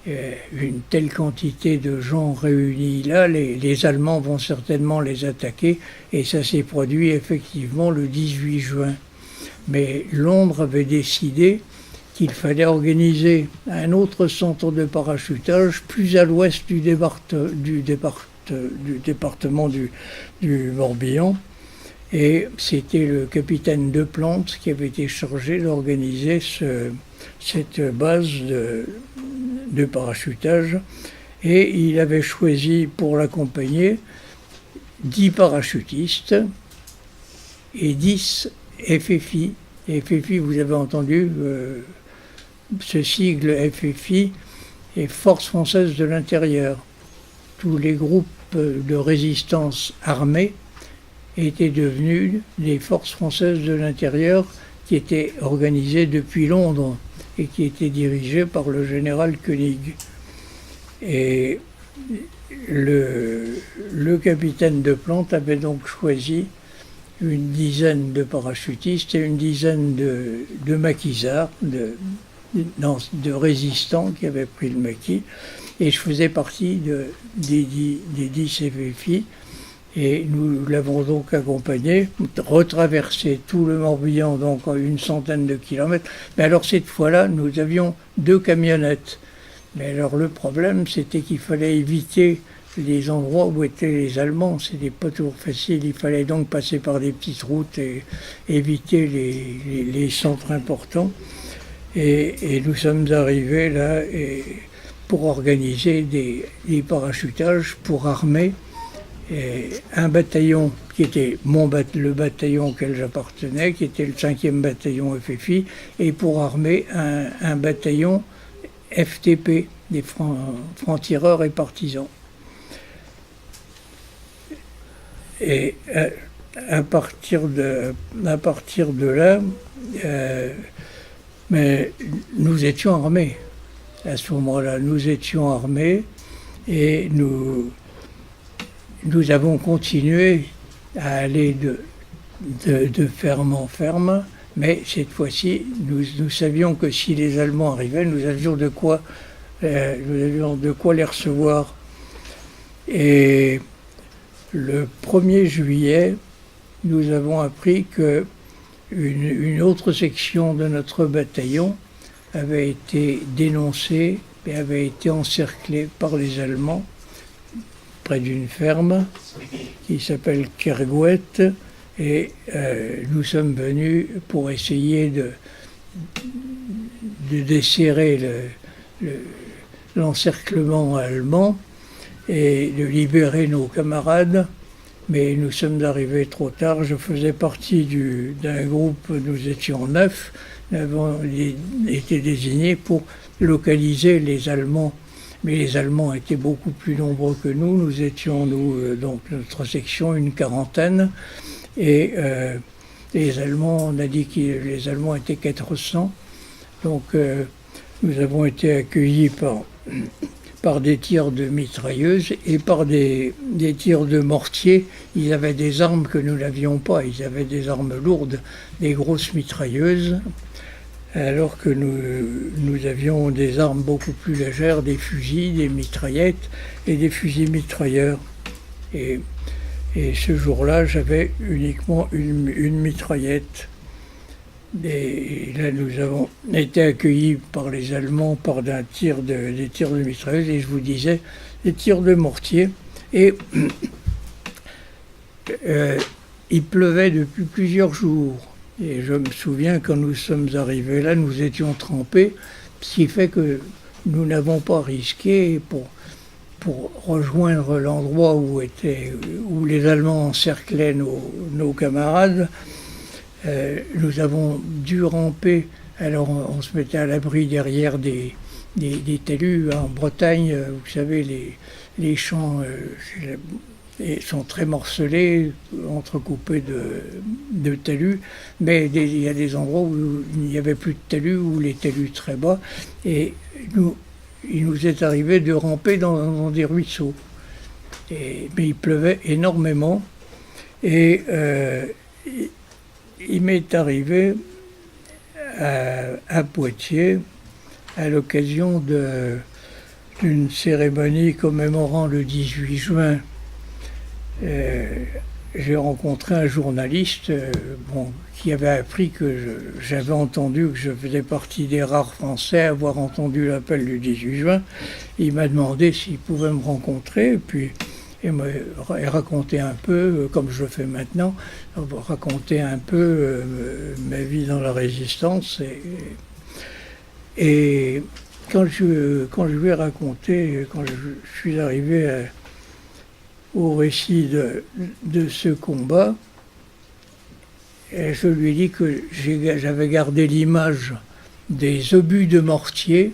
une telle quantité de gens réunis là. Les Allemands vont certainement les attaquer. Et ça s'est produit effectivement le 18 juin. Mais Londres avait décidé qu'il fallait organiser un autre centre de parachutage plus à l'ouest du département du Morbihan. Et c'était le capitaine Deplante qui avait été chargé d'organiser cette base de parachutage. Et il avait choisi pour l'accompagner 10 parachutistes et 10 FFI. FFI, vous avez entendu ce sigle FFI est Force française de l'intérieur. Tous les groupes de résistance armée étaient devenus des forces françaises de l'intérieur qui étaient organisées depuis Londres et qui étaient dirigées par le général Koenig. Et le capitaine Deplante avait donc choisi une dizaine de parachutistes et une dizaine de maquisards, de résistants qui avaient pris le maquis. Et je faisais partie des 10 FFI. Et nous l'avons donc accompagné, retraversé tout le Morbihan, donc en une centaine de kilomètres. Mais alors cette fois-là, nous avions 2 camionnettes. Mais alors le problème, c'était qu'il fallait éviter les endroits où étaient les Allemands. C'était pas toujours facile. Il fallait donc passer par des petites routes et éviter les centres importants. Et nous sommes arrivés là pour organiser des parachutages pour armer un bataillon qui était le bataillon auquel j'appartenais, qui était le 5e bataillon FFI, et pour armer un bataillon FTP, des francs-tireurs et partisans. Et à partir de là, mais nous étions armés. À ce moment-là, nous étions armés et nous avons continué à aller de ferme en ferme, mais cette fois-ci, nous savions que si les Allemands arrivaient, nous avions de quoi les recevoir. Et le 1er juillet, nous avons appris qu'une autre section de notre bataillon avait été dénoncée et avait été encerclée par les Allemands près d'une ferme qui s'appelle Kergouet, et nous sommes venus pour essayer de desserrer l'encerclement allemand et de libérer nos camarades, mais nous sommes arrivés trop tard. Je faisais partie d'un groupe, nous étions 9, nous avons été désignés pour localiser les Allemands. Mais les Allemands étaient beaucoup plus nombreux que nous. Nous étions, donc notre section, une quarantaine. Et les Allemands, on a dit que les Allemands étaient 400. Donc nous avons été accueillis par des tirs de mitrailleuses et par des tirs de mortier. Ils avaient des armes que nous n'avions pas. Ils avaient des armes lourdes, des grosses mitrailleuses, alors que nous avions des armes beaucoup plus légères, des fusils, des mitraillettes et des fusils mitrailleurs. Et Et ce jour-là, j'avais uniquement une mitraillette. Et là, nous avons été accueillis par les Allemands par des tirs de mitrailleuse, et je vous disais, des tirs de mortier. Et il pleuvait depuis plusieurs jours. Et je me souviens, quand nous sommes arrivés là, nous étions trempés, ce qui fait que nous n'avons pas risqué pour rejoindre l'endroit où les Allemands encerclaient nos camarades. Nous avons dû ramper. Alors on se mettait à l'abri derrière des talus. En Bretagne, vous savez, les champs sont très morcelés, entrecoupés de talus, mais il y a des endroits où il n'y avait plus de talus, où les talus très bas, et il nous est arrivé de ramper dans des ruisseaux. Mais il pleuvait énormément, et il m'est arrivé à Poitiers, à l'occasion d'une cérémonie commémorant le 18 juin, j'ai rencontré un journaliste qui avait appris que j'avais entendu que je faisais partie des rares Français à avoir entendu l'appel du 18 juin. Il m'a demandé s'il pouvait me rencontrer et me raconter un peu, comme je le fais maintenant, raconter un peu ma vie dans la résistance. Et quand je lui ai raconté, quand je suis arrivé au récit de ce combat, et je lui ai dit que j'avais gardé l'image des obus de mortier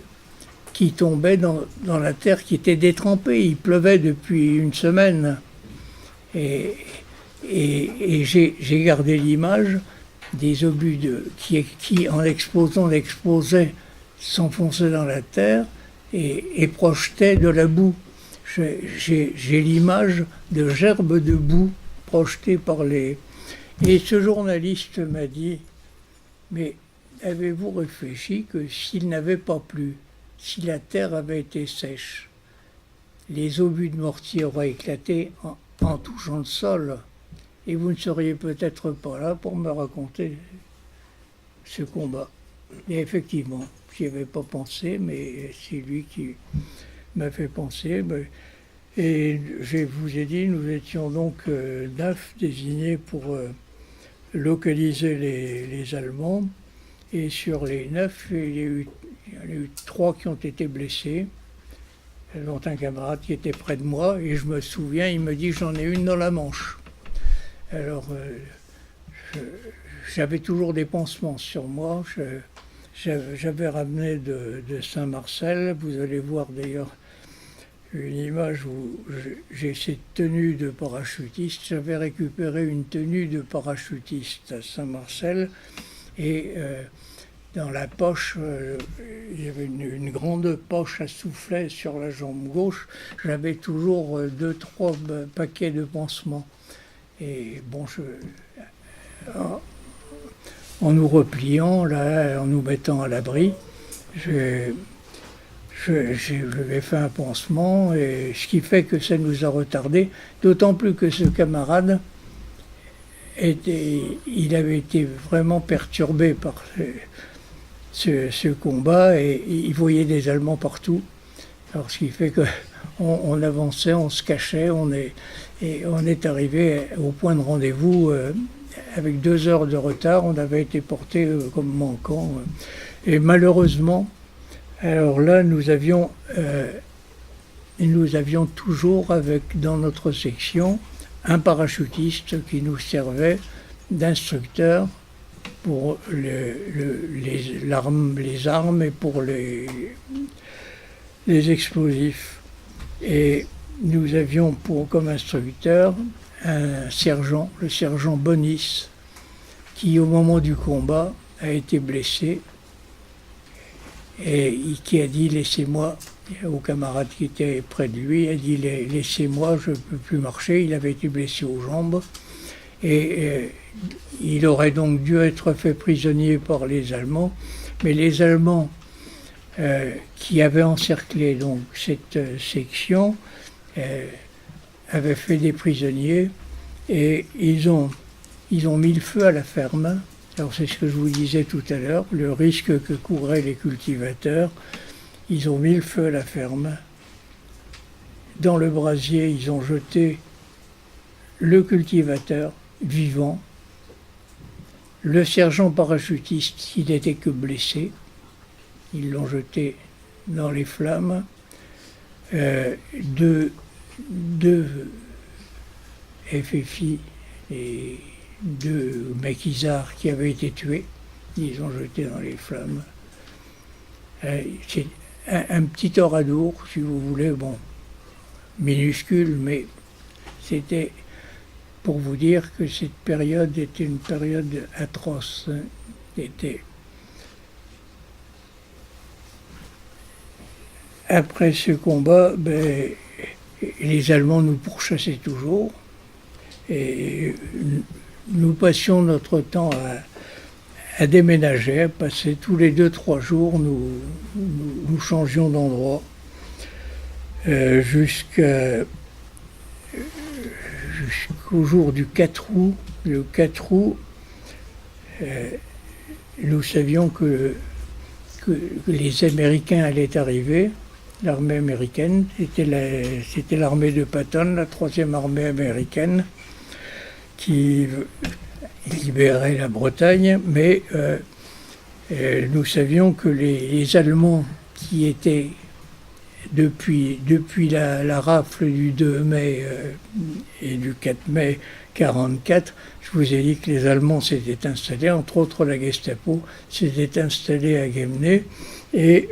qui tombaient dans la terre qui était détrempée. Il pleuvait depuis une semaine. Et j'ai gardé l'image des obus qui en l'exposaient, s'enfonçaient dans la terre et projetaient de la boue. J'ai l'image de gerbes de boue projetées par les... Et ce journaliste m'a dit, mais avez-vous réfléchi que s'il n'avait pas plu, si la terre avait été sèche, les obus de mortier auraient éclaté en touchant le sol, et vous ne seriez peut-être pas là pour me raconter ce combat. Et effectivement, j'y avais pas pensé, mais c'est lui qui m'a fait penser. Et je vous ai dit, nous étions donc 9 désignés pour localiser les Allemands. Et sur les 9, il y en a eu 3 qui ont été blessés, dont un camarade qui était près de moi. Et je me souviens, il me dit, j'en ai une dans la manche. Alors, j'avais toujours des pansements sur moi. J'avais ramené de Saint-Marcel. Vous allez voir d'ailleurs une image où j'ai cette tenue de parachutiste. J'avais récupéré une tenue de parachutiste à Saint-Marcel. Et dans la poche, il y avait une grande poche à soufflet sur la jambe gauche. J'avais toujours 2-3 paquets de pansements. Et bon, en nous repliant, là, en nous mettant à l'abri, je lui ai fait un pansement, et ce qui fait que ça nous a retardé, d'autant plus que ce camarade, il avait été vraiment perturbé par ce combat, et il voyait des Allemands partout. Alors ce qui fait qu'on avançait, on se cachait, et on est arrivé au point de rendez-vous avec 2 heures de retard. On avait été porté comme manquant. Et malheureusement, alors là, nous avions toujours dans notre section un parachutiste qui nous servait d'instructeur pour les armes et pour les explosifs. Et nous avions comme instructeur un sergent, le sergent Bonis, qui au moment du combat a été blessé et qui a dit « laissez-moi ». Au camarade qui était près de lui, il a dit « laissez-moi, je ne peux plus marcher ». Il avait été blessé aux jambes et il aurait donc dû être fait prisonnier par les Allemands. Mais les Allemands qui avaient encerclé donc cette section avaient fait des prisonniers Et ils ont mis le feu à la ferme. Alors c'est ce que je vous disais tout à l'heure, le risque que couraient les cultivateurs. Ils ont mis le feu à la ferme. Dans le brasier, ils ont jeté le cultivateur vivant, le sergent parachutiste, il n'était que blessé. Ils l'ont jeté dans les flammes. Deux FFI et 2 maquisards qui avaient été tués, ils ont jeté dans les flammes. C'est un petit oradour, si vous voulez, bon, minuscule, mais c'était pour vous dire que cette période était une période atroce. Après ce combat, les Allemands nous pourchassaient toujours et nous passions notre temps à déménager, à passer tous les 2-3 jours, nous changions d'endroit jusqu'au jour du 4 août. Le 4 août, nous savions que les Américains allaient arriver. L'armée américaine, c'était l'armée de Patton, la 3e armée américaine, qui libérait la Bretagne, mais nous savions que les Allemands qui étaient depuis la rafle du 2 mai et du 4 mai 1944, je vous ai dit que les Allemands s'étaient installés, entre autres la Gestapo s'était installée à Guémené, et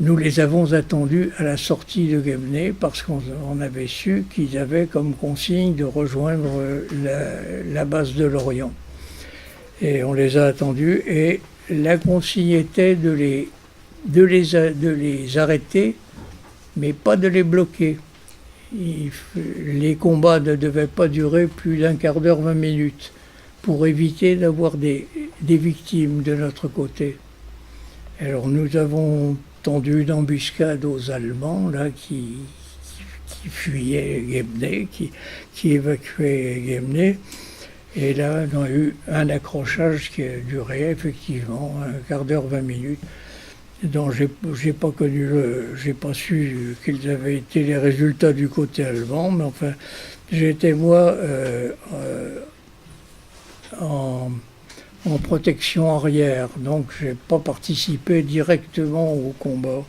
nous les avons attendus à la sortie de Guémené parce qu'on avait su qu'ils avaient comme consigne de rejoindre la base de Lorient. Et on les a attendus et la consigne était de les arrêter, mais pas de les bloquer. Les combats ne devaient pas durer plus d'un quart d'heure, 20 minutes, pour éviter d'avoir des victimes de notre côté. Alors nous avons tendu d'embuscade aux Allemands là, qui fuyaient Guémené, qui évacuaient Guémené. Et là, on a eu un accrochage qui a duré effectivement un quart d'heure, 20 minutes. Donc j'ai pas su quels avaient été les résultats du côté allemand, mais enfin, j'étais moi en protection arrière, donc je n'ai pas participé directement au combat.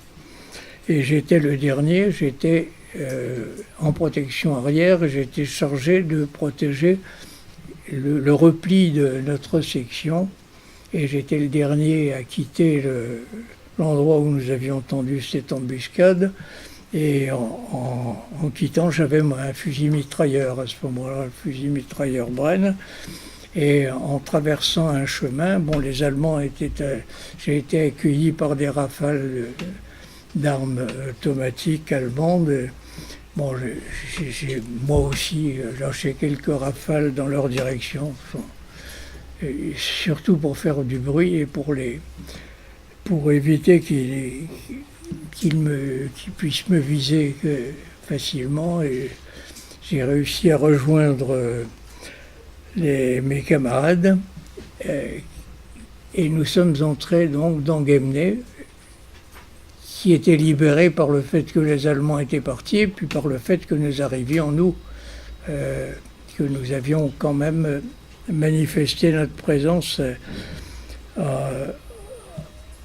Et j'étais le dernier, j'étais en protection arrière, et j'étais chargé de protéger le repli de notre section, et j'étais le dernier à quitter l'endroit où nous avions tendu cette embuscade, et en quittant, j'avais un fusil mitrailleur à ce moment-là, le fusil mitrailleur Bren. Et en traversant un chemin, les Allemands j'ai été accueilli par des rafales d'armes automatiques allemandes. J'ai moi aussi lâché quelques rafales dans leur direction, et surtout pour faire du bruit et pour éviter qu'ils puissent me viser facilement. Et j'ai réussi à rejoindre mes camarades, et nous sommes entrés donc dans Guémené, qui était libéré par le fait que les Allemands étaient partis, et puis par le fait que nous arrivions, nous, que nous avions quand même manifesté notre présence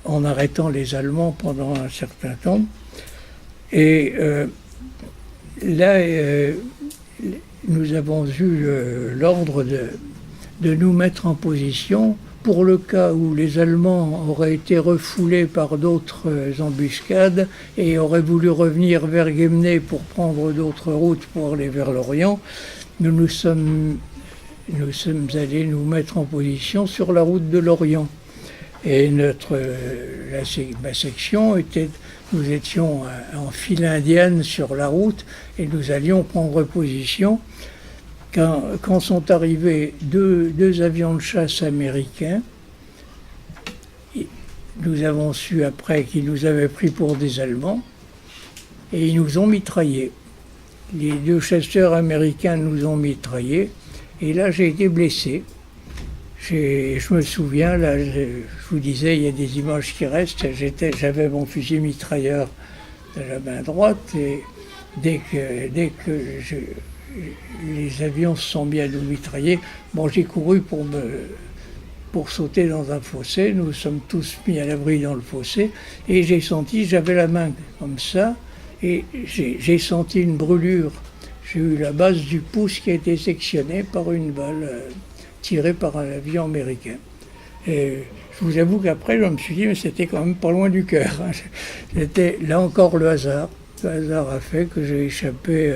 en arrêtant les Allemands pendant un certain temps. Et là, nous avons eu l'ordre de nous mettre en position pour le cas où les Allemands auraient été refoulés par d'autres embuscades et auraient voulu revenir vers Guémené pour prendre d'autres routes pour aller vers l'Orient. Nous sommes allés nous mettre en position sur la route de l'Orient. Et ma section nous étions en file indienne sur la route et nous allions prendre position quand sont arrivés deux avions de chasse américains. Nous avons su après qu'ils nous avaient pris pour des Allemands et ils nous ont mitraillés. les deux chasseurs américains nous ont mitraillés. Et là, j'ai été blessé. Je me souviens, là, je vous disais, il y a des images qui restent. J'avais mon fusil mitrailleur de la main droite et dès que les avions se sont bien nous mitrailler, bon, j'ai couru pour sauter dans un fossé. Nous sommes tous mis à l'abri dans le fossé et j'ai senti, j'avais la main comme ça et j'ai senti une brûlure. J'ai eu la base du pouce qui a été sectionnée par une balle tirée par un avion américain. Et je vous avoue qu'après, je me suis dit, mais c'était quand même pas loin du cœur. C'était là encore le hasard. Le hasard a fait que j'ai échappé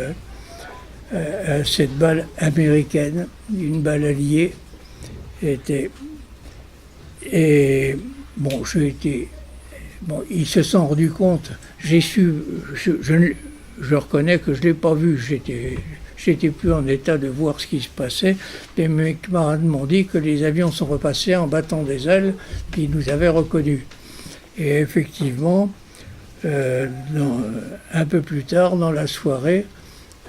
à cette balle américaine, une balle alliée. Et bon, ils se sont rendus compte. J'ai su, je reconnais que je ne l'ai pas vu. J'étais plus en état de voir ce qui se passait. Mais mes camarades m'ont dit que les avions sont repassés en battant des ailes, puis ils nous avaient reconnus. Et effectivement, un peu plus tard, dans la soirée,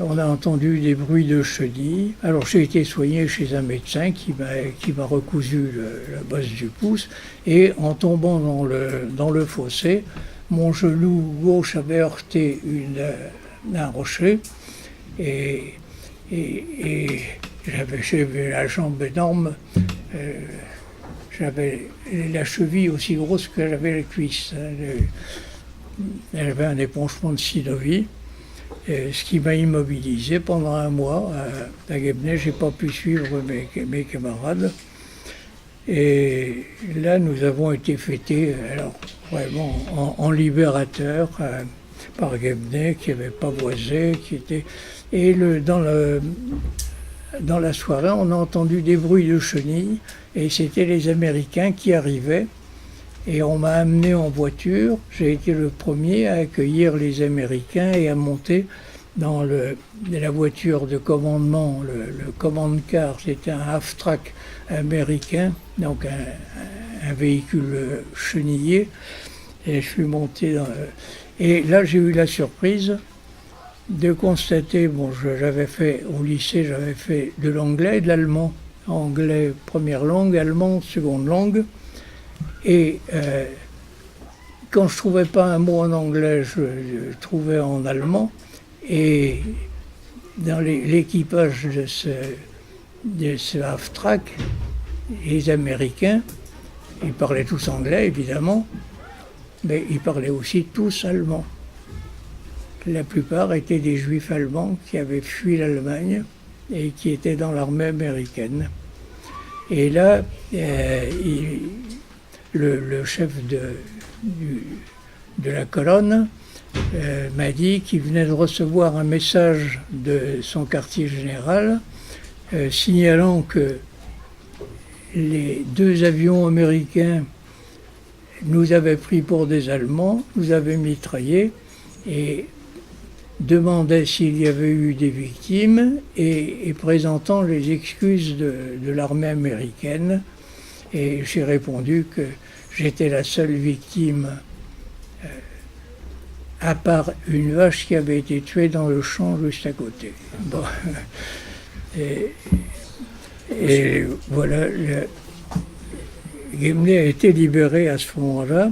on a entendu des bruits de chenilles. Alors j'ai été soigné chez un médecin qui m'a recousu la base du pouce. Et en tombant dans le fossé, mon genou gauche avait heurté un rocher. Et j'avais la jambe énorme. J'avais la cheville aussi grosse que j'avais la cuisse. J'avais un épanchement de synovie. Ce qui m'a immobilisé pendant un mois. À Guebney, je n'ai pas pu suivre mes camarades. Et là, nous avons été fêtés, alors vraiment en libérateur, par Guebney, qui avait pavoisé, qui était... Et dans la soirée, on a entendu des bruits de chenilles, et c'était les Américains qui arrivaient. Et on m'a amené en voiture. J'ai été le premier à accueillir les Américains et à monter dans la voiture de commandement, le command car. C'était un half-track américain, donc un véhicule chenillé. Et je suis monté et là, j'ai eu la surprise de constater, j'avais fait au lycée, j'avais fait de l'anglais et de l'allemand. Anglais, première langue, allemand, seconde langue. Et quand je ne trouvais pas un mot en anglais, je trouvais en allemand. Et dans l'équipage de ce half-track, les Américains, ils parlaient tous anglais, évidemment, mais ils parlaient aussi tous allemand. La plupart étaient des juifs allemands qui avaient fui l'Allemagne et qui étaient dans l'armée américaine. Et là, le chef de la colonne m'a dit qu'il venait de recevoir un message de son quartier général signalant que les deux avions américains nous avaient pris pour des Allemands, nous avaient mitraillés et demandait s'il y avait eu des victimes et présentant les excuses de l'armée américaine. Et j'ai répondu que j'étais la seule victime, à part une vache qui avait été tuée dans le champ juste à côté. Bon. Et voilà, Guebney a été libéré à ce moment-là.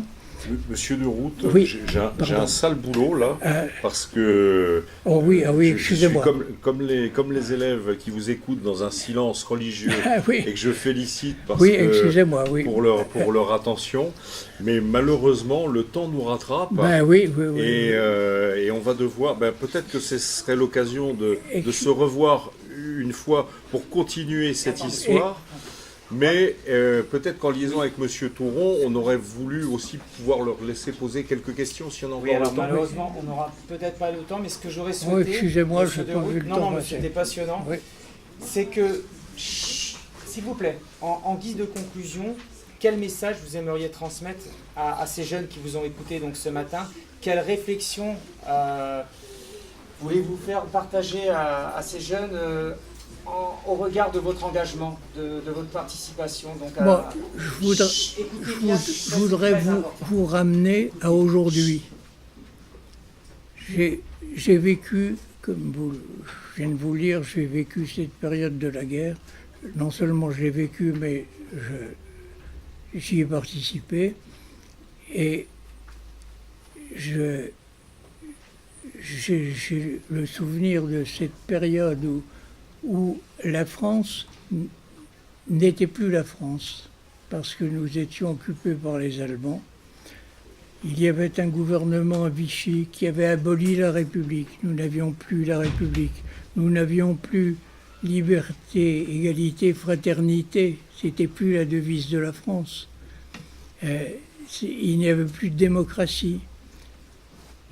Monsieur de Route, oui, j'ai un sale boulot là, parce que excusez-moi. Comme les élèves qui vous écoutent dans un silence religieux et que je félicite pour leur attention, mais malheureusement le temps nous rattrape et on va devoir, peut-être que ce serait l'occasion de se revoir une fois pour continuer cette histoire. Mais peut-être qu'en liaison avec M. Touron, on aurait voulu aussi pouvoir leur laisser poser quelques questions si on a encore le temps. Malheureusement, on n'aura peut-être pas le temps, mais ce que j'aurais souhaité... excusez-moi, je n'ai pas vu le temps. Non, c'était passionnant. Oui. C'est que, s'il vous plaît, en guise de conclusion, quel message vous aimeriez transmettre à ces jeunes qui vous ont écouté donc, ce matin? Quelle réflexion voulez-vous faire partager à ces jeunes au regard de votre engagement, de votre participation? Donc, je voudrais vous ramener à aujourd'hui. J'ai vécu comme je viens de vous le dire, j'ai vécu cette période de la guerre. Non seulement je l'ai vécu, mais j'y ai participé. Et j'ai le souvenir de cette période où la France n'était plus la France, parce que nous étions occupés par les Allemands. Il y avait un gouvernement à Vichy qui avait aboli la République. Nous n'avions plus la République. Nous n'avions plus liberté, égalité, fraternité. C'était plus la devise de la France. Il n'y avait plus de démocratie.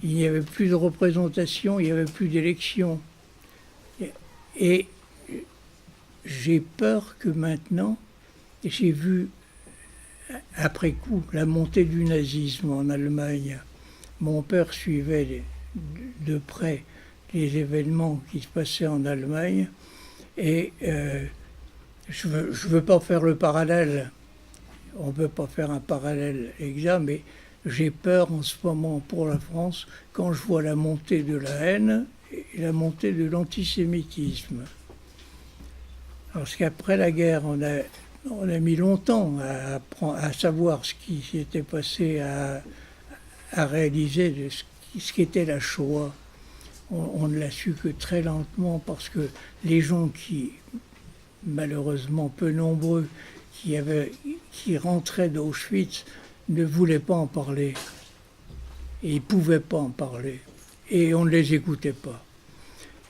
Il n'y avait plus de représentation. Il n'y avait plus d'élection. Et j'ai peur que maintenant, j'ai vu après coup la montée du nazisme en Allemagne. Mon père suivait de près les événements qui se passaient en Allemagne et je veux pas faire le parallèle, on ne peut pas faire un parallèle exact, mais j'ai peur en ce moment pour la France quand je vois la montée de la haine et la montée de l'antisémitisme. Parce qu'après la guerre, on a mis longtemps à savoir ce qui s'était passé, à réaliser de ce qu'était la Shoah. On ne l'a su que très lentement parce que les gens qui, malheureusement peu nombreux, qui rentraient d'Auschwitz ne voulaient pas en parler. Et ils ne pouvaient pas en parler. Et on ne les écoutait pas.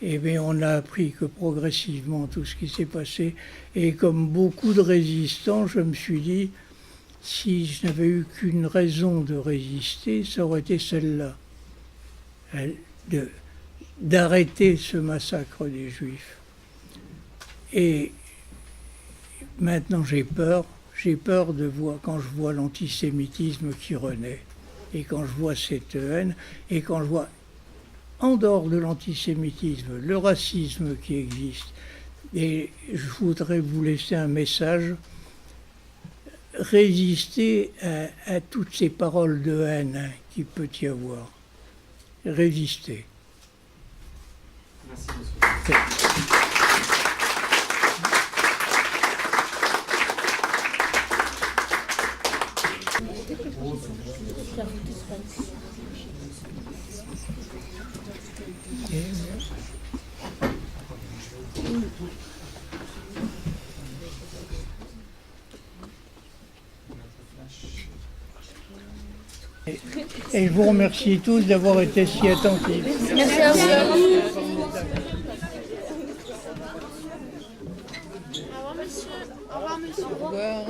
Et bien, on a appris que progressivement tout ce qui s'est passé, et comme beaucoup de résistants, je me suis dit, si je n'avais eu qu'une raison de résister, ça aurait été celle-là, d'arrêter ce massacre des Juifs. Et maintenant j'ai peur de voir, quand je vois l'antisémitisme qui renaît, et quand je vois cette haine, et quand je vois en dehors de l'antisémitisme, le racisme qui existe. Et je voudrais vous laisser un message. Résistez à toutes ces paroles de haine qu'il peut y avoir. Résistez. Merci, monsieur. Et je vous remercie tous d'avoir été si attentifs. Merci à vous. Au revoir, monsieur. Au revoir, monsieur. Au revoir.